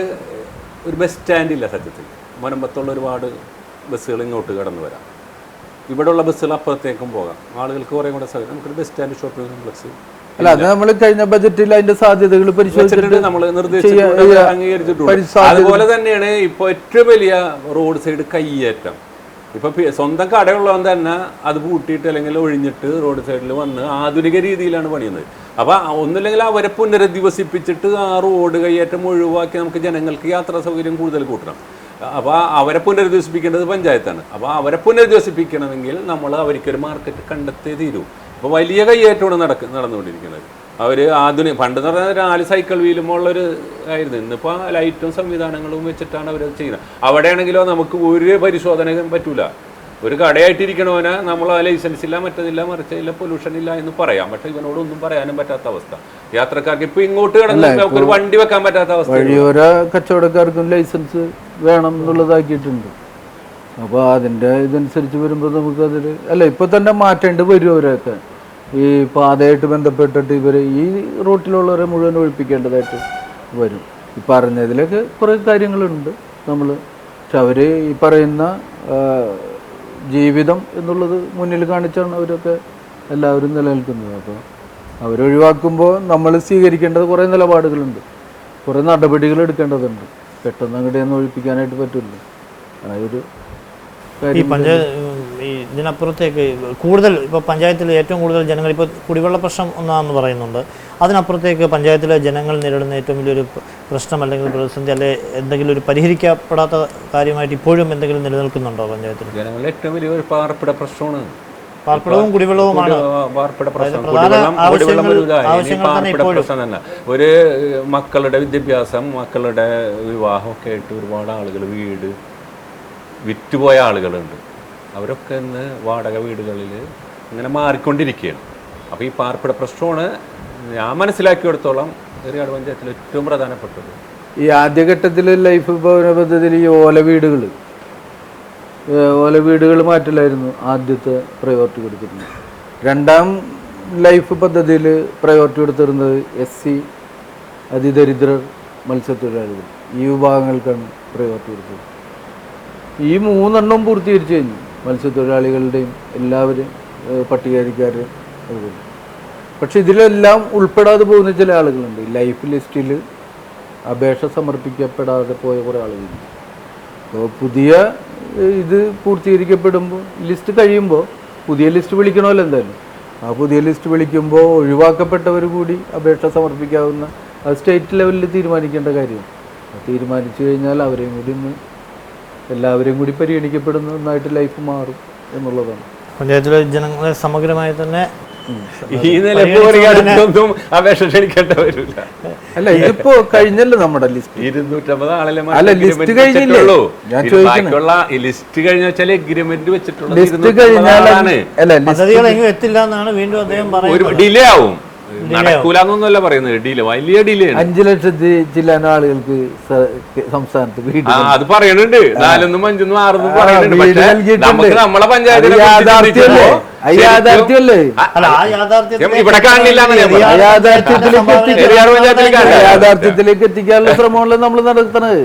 ഒരു ബസ് സ്റ്റാൻഡില്ല സത്യത്തിൽ. മുനമ്പത്തുള്ള ഒരുപാട് ബസ്സുകൾ ഇങ്ങോട്ട് കടന്നു വരാം, ഇവിടെയുള്ള ബസ്സുകൾ അപ്പുറത്തേക്കും പോകാം, ആളുകൾക്ക് കുറേ കൂടെ സൗകര്യം. നമുക്കൊരു ബസ് സ്റ്റാൻഡ്, ഷോപ്പിംഗ് കോംപ്ലക്സ്. അല്ല, അത് നമ്മൾ കഴിഞ്ഞ ബജറ്റിൽ അതിന്റെ സാധ്യതകൾ പരിശോധിച്ചിട്ട് നമ്മൾ അംഗീകരിച്ചിട്ടുണ്ട്. അതുപോലെ തന്നെയാണ് ഇപ്പോൾ ഏറ്റവും വലിയ റോഡ് സൈഡ് കയ്യേറ്റം. ഇപ്പൊ സ്വന്തം കടയുള്ളവൻ തന്നെ അത് പൂട്ടിയിട്ട് അല്ലെങ്കിൽ ഒഴിഞ്ഞിട്ട് റോഡ് സൈഡിൽ വന്ന് ആധുനിക രീതിയിലാണ് പണിയുന്നത്. അപ്പൊ ഒന്നില്ലെങ്കിൽ അവരെ പുനരധിവസിപ്പിച്ചിട്ട് ആ റോഡ് കയ്യേറ്റം ഒഴിവാക്കി നമുക്ക് ജനങ്ങൾക്ക് യാത്രാ സൗകര്യം കൂടുതൽ കൂട്ടണം. അപ്പോൾ അവരെ പുനരധിവസിപ്പിക്കേണ്ടത് പഞ്ചായത്താണ്. അപ്പോൾ അവരെ പുനരധിവസിപ്പിക്കണമെങ്കിൽ നമ്മൾ അവർക്കൊരു മാർക്കറ്റ് കണ്ടെത്തേ തീരൂ. അപ്പോൾ വലിയ കയ്യേറ്റമാണ് നടന്നുകൊണ്ടിരിക്കുന്നത്. അവർ ആധുനിക, പണ്ടെന്ന് പറഞ്ഞാൽ 4 സൈക്കിൾ വീലുമുള്ളൊരു ആയിരുന്നു. ഇന്നിപ്പോൾ ലൈറ്റും സംവിധാനങ്ങളും വെച്ചിട്ടാണ് അവർ ചെയ്യുന്നത്. അവിടെയാണെങ്കിലോ നമുക്ക് ഒരു പരിശോധനയും പറ്റൂല. ഒരു കടയായിട്ടിരിക്കണവന് നമ്മൾ ലൈസൻസ് ഇല്ല, മറ്റതില്ല, മറിച്ചില്ല, പൊല്യൂഷൻ ഇല്ല എന്ന് പറയാം. പക്ഷെ ഇവനോടൊന്നും പറയാനും പറ്റാത്ത അവസ്ഥ. യാത്രക്കാർക്ക് ഇപ്പൊ ഇങ്ങോട്ട് കിടന്ന് ഒരു വണ്ടി വെക്കാൻ പറ്റാത്ത അവസ്ഥ. വഴിയോര കച്ചവടക്കാർക്കും ലൈസൻസ് വേണം എന്നുള്ളതാക്കിയിട്ടുണ്ട്. അപ്പോൾ അതിൻ്റെ ഇതനുസരിച്ച് വരുമ്പോൾ നമുക്കതിൽ അല്ല, ഇപ്പൊ തന്നെ മാറ്റേണ്ടി വരും. അവരൊക്കെ ഈ പാതയായിട്ട് ബന്ധപ്പെട്ടിട്ട് ഇവർ ഈ റൂട്ടിലുള്ളവരെ മുഴുവൻ ഒഴിപ്പിക്കേണ്ടതായിട്ട് വരും. ഈ പറഞ്ഞതിലൊക്കെ കുറേ കാര്യങ്ങളുണ്ട് നമ്മൾ. പക്ഷെ അവർ ഈ പറയുന്ന ജീവിതം എന്നുള്ളത് മുന്നിൽ കാണിച്ചാണ് അവരൊക്കെ എല്ലാവരും നിലനിൽക്കുന്നത്. അപ്പോൾ അവരൊഴിവാക്കുമ്പോൾ നമ്മൾ സ്വീകരിക്കേണ്ടത് കുറേ നിലപാടുകളുണ്ട്, കുറേ നടപടികൾ എടുക്കേണ്ടതുണ്ട്. പെട്ടെന്ന് അങ്ങോട്ടൊന്നും ഒഴിപ്പിക്കാനായിട്ട് പറ്റില്ല. ആ ഒരു ഇതിനപ്പുറത്തേക്ക് കൂടുതൽ ഇപ്പോൾ പഞ്ചായത്തിൽ ഏറ്റവും കൂടുതൽ ജനങ്ങൾ ഇപ്പോൾ കുടിവെള്ള പ്രശ്നം ഒന്നാണെന്ന് പറയുന്നുണ്ട്. അതിനപ്പുറത്തേക്ക് പഞ്ചായത്തിലെ ജനങ്ങൾ നേരിടുന്ന ഏറ്റവും വലിയൊരു പ്രശ്നം അല്ലെങ്കിൽ പ്രതിസന്ധി അല്ലെ എന്തെങ്കിലും ഒരു പരിഹരിക്കപ്പെടാത്ത കാര്യമായിട്ട് ഇപ്പോഴും എന്തെങ്കിലും നിലനിൽക്കുന്നുണ്ടോ പഞ്ചായത്തിൽ? ജനങ്ങളുടെ ഏറ്റവും വലിയൊരു പാർപ്പിട പ്രശ്നമാണ്. പാർപ്പിടവും കുടിവെള്ളവുമാണ് തന്നെ. ഒരു മക്കളുടെ വിദ്യാഭ്യാസം, മക്കളുടെ വിവാഹമൊക്കെ ആയിട്ട് ഒരുപാട് ആളുകൾ വീട് വിറ്റുപോയ ആളുകളുണ്ട്. അവരൊക്കെ ഇന്ന് വാടക വീടുകളിൽ ഇങ്ങനെ മാറിക്കൊണ്ടിരിക്കുകയാണ്. അപ്പോൾ ഈ പാർപ്പിട പ്രശ്നമാണ് ഞാൻ മനസ്സിലാക്കിയെടുത്തോളം ഏറിയാട് പഞ്ചായത്തിൽ ഏറ്റവും പ്രധാനപ്പെട്ടത്. ഈ ആദ്യഘട്ടത്തിൽ ലൈഫ് ഭവന പദ്ധതിയിൽ ഈ ഓല വീടുകൾ മാറ്റലായിരുന്നു ആദ്യത്തെ പ്രയോറിറ്റി കൊടുത്തിരുന്നത്. രണ്ടാം ലൈഫ് പദ്ധതിയിൽ പ്രയോറിറ്റി കൊടുത്തിരുന്നത് SC, അതിദരിദ്രർ, മത്സ്യത്തൊഴിലാളികൾ, ഈ വിഭാഗങ്ങൾക്കാണ് പ്രയോറിറ്റി കൊടുത്തത്. ഈ 3 പൂർത്തീകരിച്ചു കഴിഞ്ഞു. മത്സ്യത്തൊഴിലാളികളുടെയും എല്ലാവരും, പട്ടികജാതിക്കാരും അതുപോലെ. പക്ഷെ ഇതിലെല്ലാം ഉൾപ്പെടാതെ പോകുന്ന ചില ആളുകളുണ്ട്. ലൈഫ് ലിസ്റ്റിൽ അപേക്ഷ സമർപ്പിക്കപ്പെടാതെ പോയ കുറേ ആളുകളുണ്ട്. അപ്പോൾ പുതിയ ഇത് പൂർത്തീകരിക്കപ്പെടുമ്പോൾ ലിസ്റ്റ് കഴിയുമ്പോൾ പുതിയ ലിസ്റ്റ് വിളിക്കണമല്ലോ എന്തായാലും. ആ പുതിയ ലിസ്റ്റ് വിളിക്കുമ്പോൾ ഒഴിവാക്കപ്പെട്ടവർ കൂടി അപേക്ഷ സമർപ്പിക്കാവുന്ന അത് സ്റ്റേറ്റ് ലെവലിൽ തീരുമാനിക്കേണ്ട കാര്യം. തീരുമാനിച്ചു കഴിഞ്ഞാൽ അവരെയും കൂടി എല്ലാവരെയും കൂടി പരിഗണിക്കപ്പെടുന്ന ഒന്നായിട്ട് ലൈഫ് മാറും എന്നുള്ളതാണ്. പഞ്ചായത്തിലെ ജനങ്ങളെ സമഗ്രമായി തന്നെ ഈ നിലയൊന്നും അപേക്ഷ ക്ഷണിക്കേണ്ട വരില്ല. അല്ല, ഇതിപ്പോ കഴിഞ്ഞല്ലോ നമ്മുടെ ലിസ്റ്റ്. 250 ആളെ ലിസ്റ്റ് കഴിഞ്ഞില്ലല്ലോ. ഞാൻ ചോദിക്കുള്ള ലിസ്റ്റ് കഴിഞ്ഞ വെച്ചാൽ എഗ്രിമെന്റ് വെച്ചിട്ടുള്ള ലിസ്റ്റ് കഴിഞ്ഞാലാണ് പദ്ധതികൾ എങ്ങും എത്തില്ല എന്നാണ് വീണ്ടും അദ്ദേഹം പറയുന്നത്. ഡിലേ ആവും, നടക്കൂലെന്നൊന്നുമല്ല പറയുന്നത്. ഡിലേ, വലിയ ഡിലേ. 5 ലക്ഷത്തി ചില ആളുകൾക്ക് സംസ്ഥാനത്ത് വീട് അത് പറയണുണ്ട്. 4 5 6 നമുക്ക് നമ്മളെ പഞ്ചായത്തിൽ യാഥാർത്ഥ്യമല്ലേ? ഇവിടെ കാണില്ല. യാഥാർത്ഥ്യത്തിലേക്ക് എത്തിക്കാനുള്ള ശ്രമമല്ലേ നമ്മൾ നടത്തുന്നത്.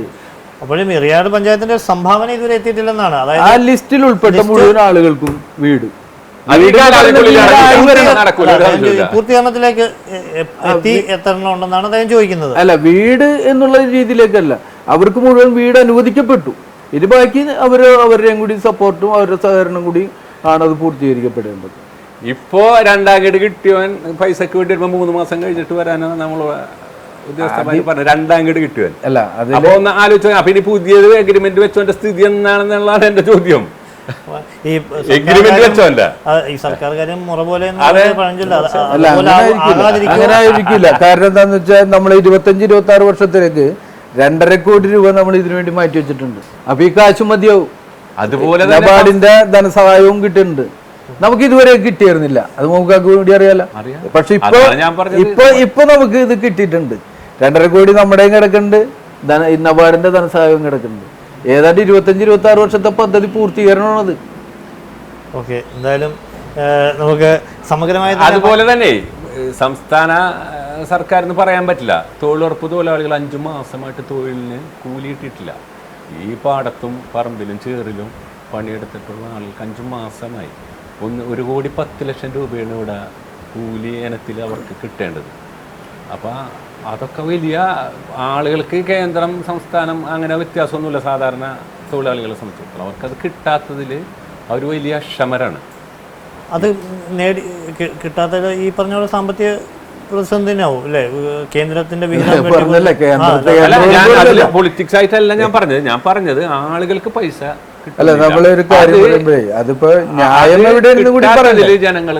അപ്പോഴും എറിയാട് പഞ്ചായത്തിന്റെ സംഭാവന ഇതുവരെ എത്തിയിട്ടില്ലെന്നാണ്. അതായത് ആ ലിസ്റ്റിൽ ഉൾപ്പെട്ട മുഴുവൻ ആളുകൾക്കും വീട് പൂർത്തീകരണത്തിലേക്ക് എത്തണമെന്നാണ് അദ്ദേഹം ചോദിക്കുന്നത്. അല്ല, വീട് എന്നുള്ള രീതിയിലേക്കല്ല, അവർക്ക് മുഴുവൻ വീട് അനുവദിക്കപ്പെട്ടു. ഇത് ബാക്കി അവരുടെയും കൂടി സപ്പോർട്ടും അവരുടെ സഹകരണം കൂടി ആണ് അത് പൂർത്തീകരിക്കപ്പെടേണ്ടത്. ഇപ്പോ രണ്ടാം ഗഡു കിട്ടിയവൻ പൈസക്ക് വേണ്ടി വരുമ്പോ 3 മാസം കഴിഞ്ഞിട്ട് വരാനാണ് നമ്മൾ ഉദ്യോഗസ്ഥന്മാർ പറഞ്ഞത്. രണ്ടാം ഗഡു കിട്ടിയവൻ. അല്ല അപ്പൊ ഒന്ന് ആലോചിച്ച അപ്പൊ ഇനി പുതിയത് എഗ്രിമെന്റ് വെച്ചോന്റെ സ്ഥിതി എന്നാണെന്നുള്ളതാണ് എന്റെ ചോദ്യം. ഈ എഗ്രിമെന്റ് വെച്ചോല്ല ഈ സർക്കാർ കാര്യം മുറ പോലെ അങ്ങനെ ആയിരിക്കില്ല. കാരണം എന്താന്ന് വെച്ചാൽ നമ്മൾ 25-26 വർഷത്തിലേക്ക് 2.5 കോടി രൂപ നമ്മൾ ഇതിനു വേണ്ടി മാറ്റി വെച്ചിട്ടുണ്ട്. അപ്പൊ ഈ കാശ് മതിയാവും. അതുപോലെ നബാർഡിന്റെ ധനസഹായവും കിട്ടുന്നുണ്ട്. നമുക്ക് ഇതുവരെ കിട്ടിയിരുന്നില്ല, അത് നമുക്ക് കൂടി അറിയാലോ. പക്ഷെ ഇപ്പൊ നമുക്ക് ഇത് കിട്ടിയിട്ടുണ്ട്. 2.5 കോടി നമ്മുടെയും കിടക്കുന്നുണ്ട്, നബാർഡിന്റെ ധനസഹായവും കിടക്കുന്നുണ്ട്. ഏതാണ്ട് 25-26 വർഷത്തെ പദ്ധതി പൂർത്തീകരണമാണത്. ഓക്കെ, എന്തായാലും നമുക്ക് സമഗ്രമായ അതുപോലെ തന്നെ സംസ്ഥാന സർക്കാർ എന്ന് പറയാൻ പറ്റില്ല. തൊഴിലുറപ്പ് തൊഴിലാളികൾ 5 മാസമായിട്ട് തൊഴിലിന് കൂലി കിട്ടിയിട്ടില്ല. ഈ പാടത്തും പറമ്പിലും ചേറിലും പണിയെടുത്തിട്ടുള്ള ആളുകൾക്ക് 5 മാസമായി 1,10,00,000 രൂപയാണ് ഇവിടെ കൂലി ഇനത്തിൽ അവർക്ക് കിട്ടേണ്ടത്. അപ്പം അതൊക്കെ വലിയ ആളുകൾക്ക് കേന്ദ്രം സംസ്ഥാനം അങ്ങനെ വ്യത്യാസമൊന്നുമില്ല. സാധാരണ തൊഴിലാളികളെ സംബന്ധിച്ചിടത്തോളം അവർക്കത് കിട്ടാത്തതിൽ അവർ വലിയ ക്ഷമരാണ്. അത് കിട്ടാത്ത ഈ പറഞ്ഞ പോലെ സാമ്പത്തിക പ്രതിസന്ധിനാവും അല്ലേ? കേന്ദ്രത്തിന്റെ പൊളിറ്റിക്സ് ആയിട്ടല്ല ഞാൻ പറഞ്ഞത് ആളുകൾക്ക് പൈസ അല്ല. നമ്മളൊരു കാര്യം പറയുമ്പോഴേ അതിപ്പോ ന്യായം എവിടെയെന്ന് കൂടി പറഞ്ഞില്ലേ. ജനങ്ങൾ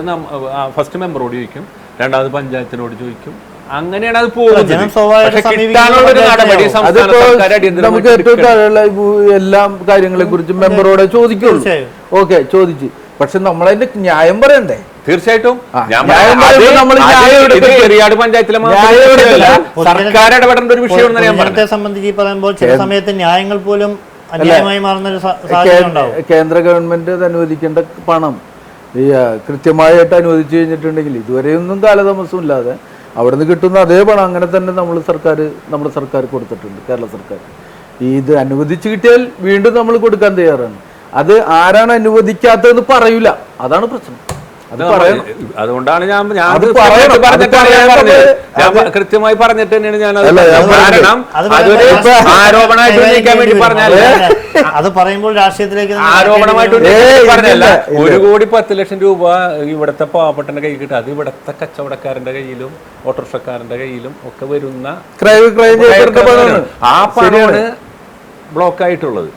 ഫസ്റ്റ് മെമ്പറോട് ചോദിക്കും, രണ്ടാമത് പഞ്ചായത്തിനോട് ചോദിക്കും. അങ്ങനെയാണ് അത് പോകുന്നത്. നമുക്ക് ഏറ്റവും താഴെയുള്ള എല്ലാ കാര്യങ്ങളെ കുറിച്ചും മെമ്പറോടെ ചോദിക്കുള്ളൂ. ഓക്കെ, ചോദിച്ചു. പക്ഷെ നമ്മളതിന്റെ ന്യായം പറയണ്ടേ? തീർച്ചയായിട്ടും പഞ്ചായത്തിലെ സർക്കാർ ഇടപെടേണ്ട ഒരു വിഷയം സംബന്ധിച്ച് പറയുമ്പോൾ ചില സമയത്ത് ന്യായങ്ങൾ പോലും അന്യായമായി മാറുന്ന ഒരു സാഹചര്യം ഉണ്ടാവും. കേന്ദ്ര ഗവൺമെന്റ് അനുവദിക്കേണ്ട പണം കൃത്യമായിട്ട് അനുവദിച്ചു കഴിഞ്ഞിട്ടുണ്ടെങ്കിൽ ഇതുവരെയൊന്നും കാലതാമസം ഇല്ലാതെ അവിടെ നിന്ന് കിട്ടുന്ന അതേ പണം അങ്ങനെ തന്നെ നമ്മുടെ സർക്കാർ കൊടുത്തിട്ടുണ്ട്. കേരള സർക്കാർ ഇത് അനുവദിച്ചു കിട്ടിയാൽ വീണ്ടും നമ്മൾ കൊടുക്കാൻ തയ്യാറാണ്. അത് ആരാണ് അനുവദിക്കാത്തതെന്ന് പറയൂല, അതാണ് പ്രശ്നം. അതുകൊണ്ടാണ് ഞാൻ കൃത്യമായി പറഞ്ഞിട്ട് തന്നെയാണ് ഞാൻ ആരോപണമായിട്ട് ഉന്നയിക്കാൻ വേണ്ടി പറഞ്ഞാൽ അത് പറയുമ്പോൾ രാഷ്ട്രീയത്തിലേക്ക് ആരോപണമായിട്ട് പറഞ്ഞല്ല. 1,10,00,000 രൂപ ഇവിടുത്തെ പാവപ്പെട്ടന്റെ കയ്യിൽ കിട്ടും. അത് ഇവിടുത്തെ കച്ചവടക്കാരന്റെ കയ്യിലും ഓട്ടോറിക്ഷക്കാരന്റെ കയ്യിലും ഒക്കെ വരുന്ന ആ പണമാണ് ബ്ലോക്ക് ആയിട്ടുള്ളത്.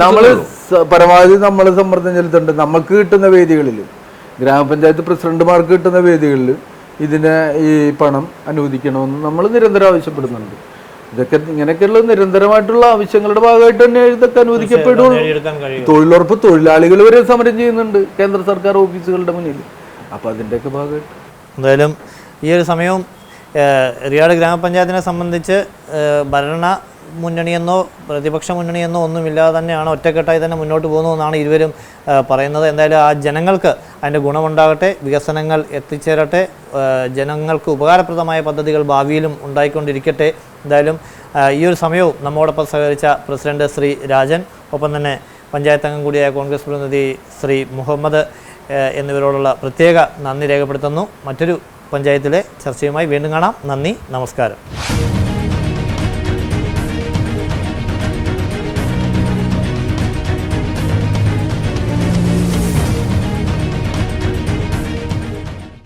നമ്മൾ പരമാവധി നമ്മൾ സമ്മർദ്ദം ചെലുത്തുന്നുണ്ട്. നമുക്ക് കിട്ടുന്ന വേദികളിൽ, ഗ്രാമപഞ്ചായത്ത് പ്രസിഡന്റുമാർക്ക് കിട്ടുന്ന വേദികളിൽ ഇതിനെ ഈ പണം അനുവദിക്കണമെന്ന് നമ്മൾ നിരന്തരം ആവശ്യപ്പെടുന്നുണ്ട്. ഇതൊക്കെ ഇങ്ങനെയൊക്കെയുള്ള നിരന്തരമായിട്ടുള്ള ആവശ്യങ്ങളുടെ ഭാഗമായിട്ട് തന്നെ ഇതൊക്കെ അനുവദിക്കപ്പെടുള്ളൂ. തൊഴിലുറപ്പ് തൊഴിലാളികൾ വരെ സമരം ചെയ്യുന്നുണ്ട് കേന്ദ്ര സർക്കാർ ഓഫീസുകളുടെ മുന്നിൽ. അപ്പം അതിൻ്റെയൊക്കെ ഭാഗമായിട്ട് എന്തായാലും ഈ ഒരു സമയവും റിയാട് ഗ്രാമപഞ്ചായത്തിനെ സംബന്ധിച്ച് ഭരണ മുന്നണിയെന്നോ പ്രതിപക്ഷ മുന്നണിയെന്നോ ഒന്നുമില്ലാതെ തന്നെയാണ് ഒറ്റക്കെട്ടായി തന്നെ മുന്നോട്ട് പോകുന്നതെന്നാണ് ഇരുവരും പറയുന്നത്. എന്തായാലും ആ ജനങ്ങൾക്ക് അതിൻ്റെ ഗുണമുണ്ടാകട്ടെ, വികസനങ്ങൾ എത്തിച്ചേരട്ടെ, ജനങ്ങൾക്ക് ഉപകാരപ്രദമായ പദ്ധതികൾ ഭാവിയിലും ഉണ്ടായിക്കൊണ്ടിരിക്കട്ടെ. എന്തായാലും ഈ ഒരു സമയവും നമ്മോടൊപ്പം സഹകരിച്ച പ്രസിഡന്റ് ശ്രീ രാജൻ, ഒപ്പം തന്നെ പഞ്ചായത്ത് അംഗം കൂടിയായ കോൺഗ്രസ് പ്രതിനിധി ശ്രീ മുഹമ്മദ് എന്നിവരോടുള്ള പ്രത്യേക നന്ദി രേഖപ്പെടുത്തുന്നു. മറ്റൊരു പഞ്ചായത്തിലെ ചർച്ചയുമായി വീണ്ടും കാണാം. നന്ദി, നമസ്കാരം.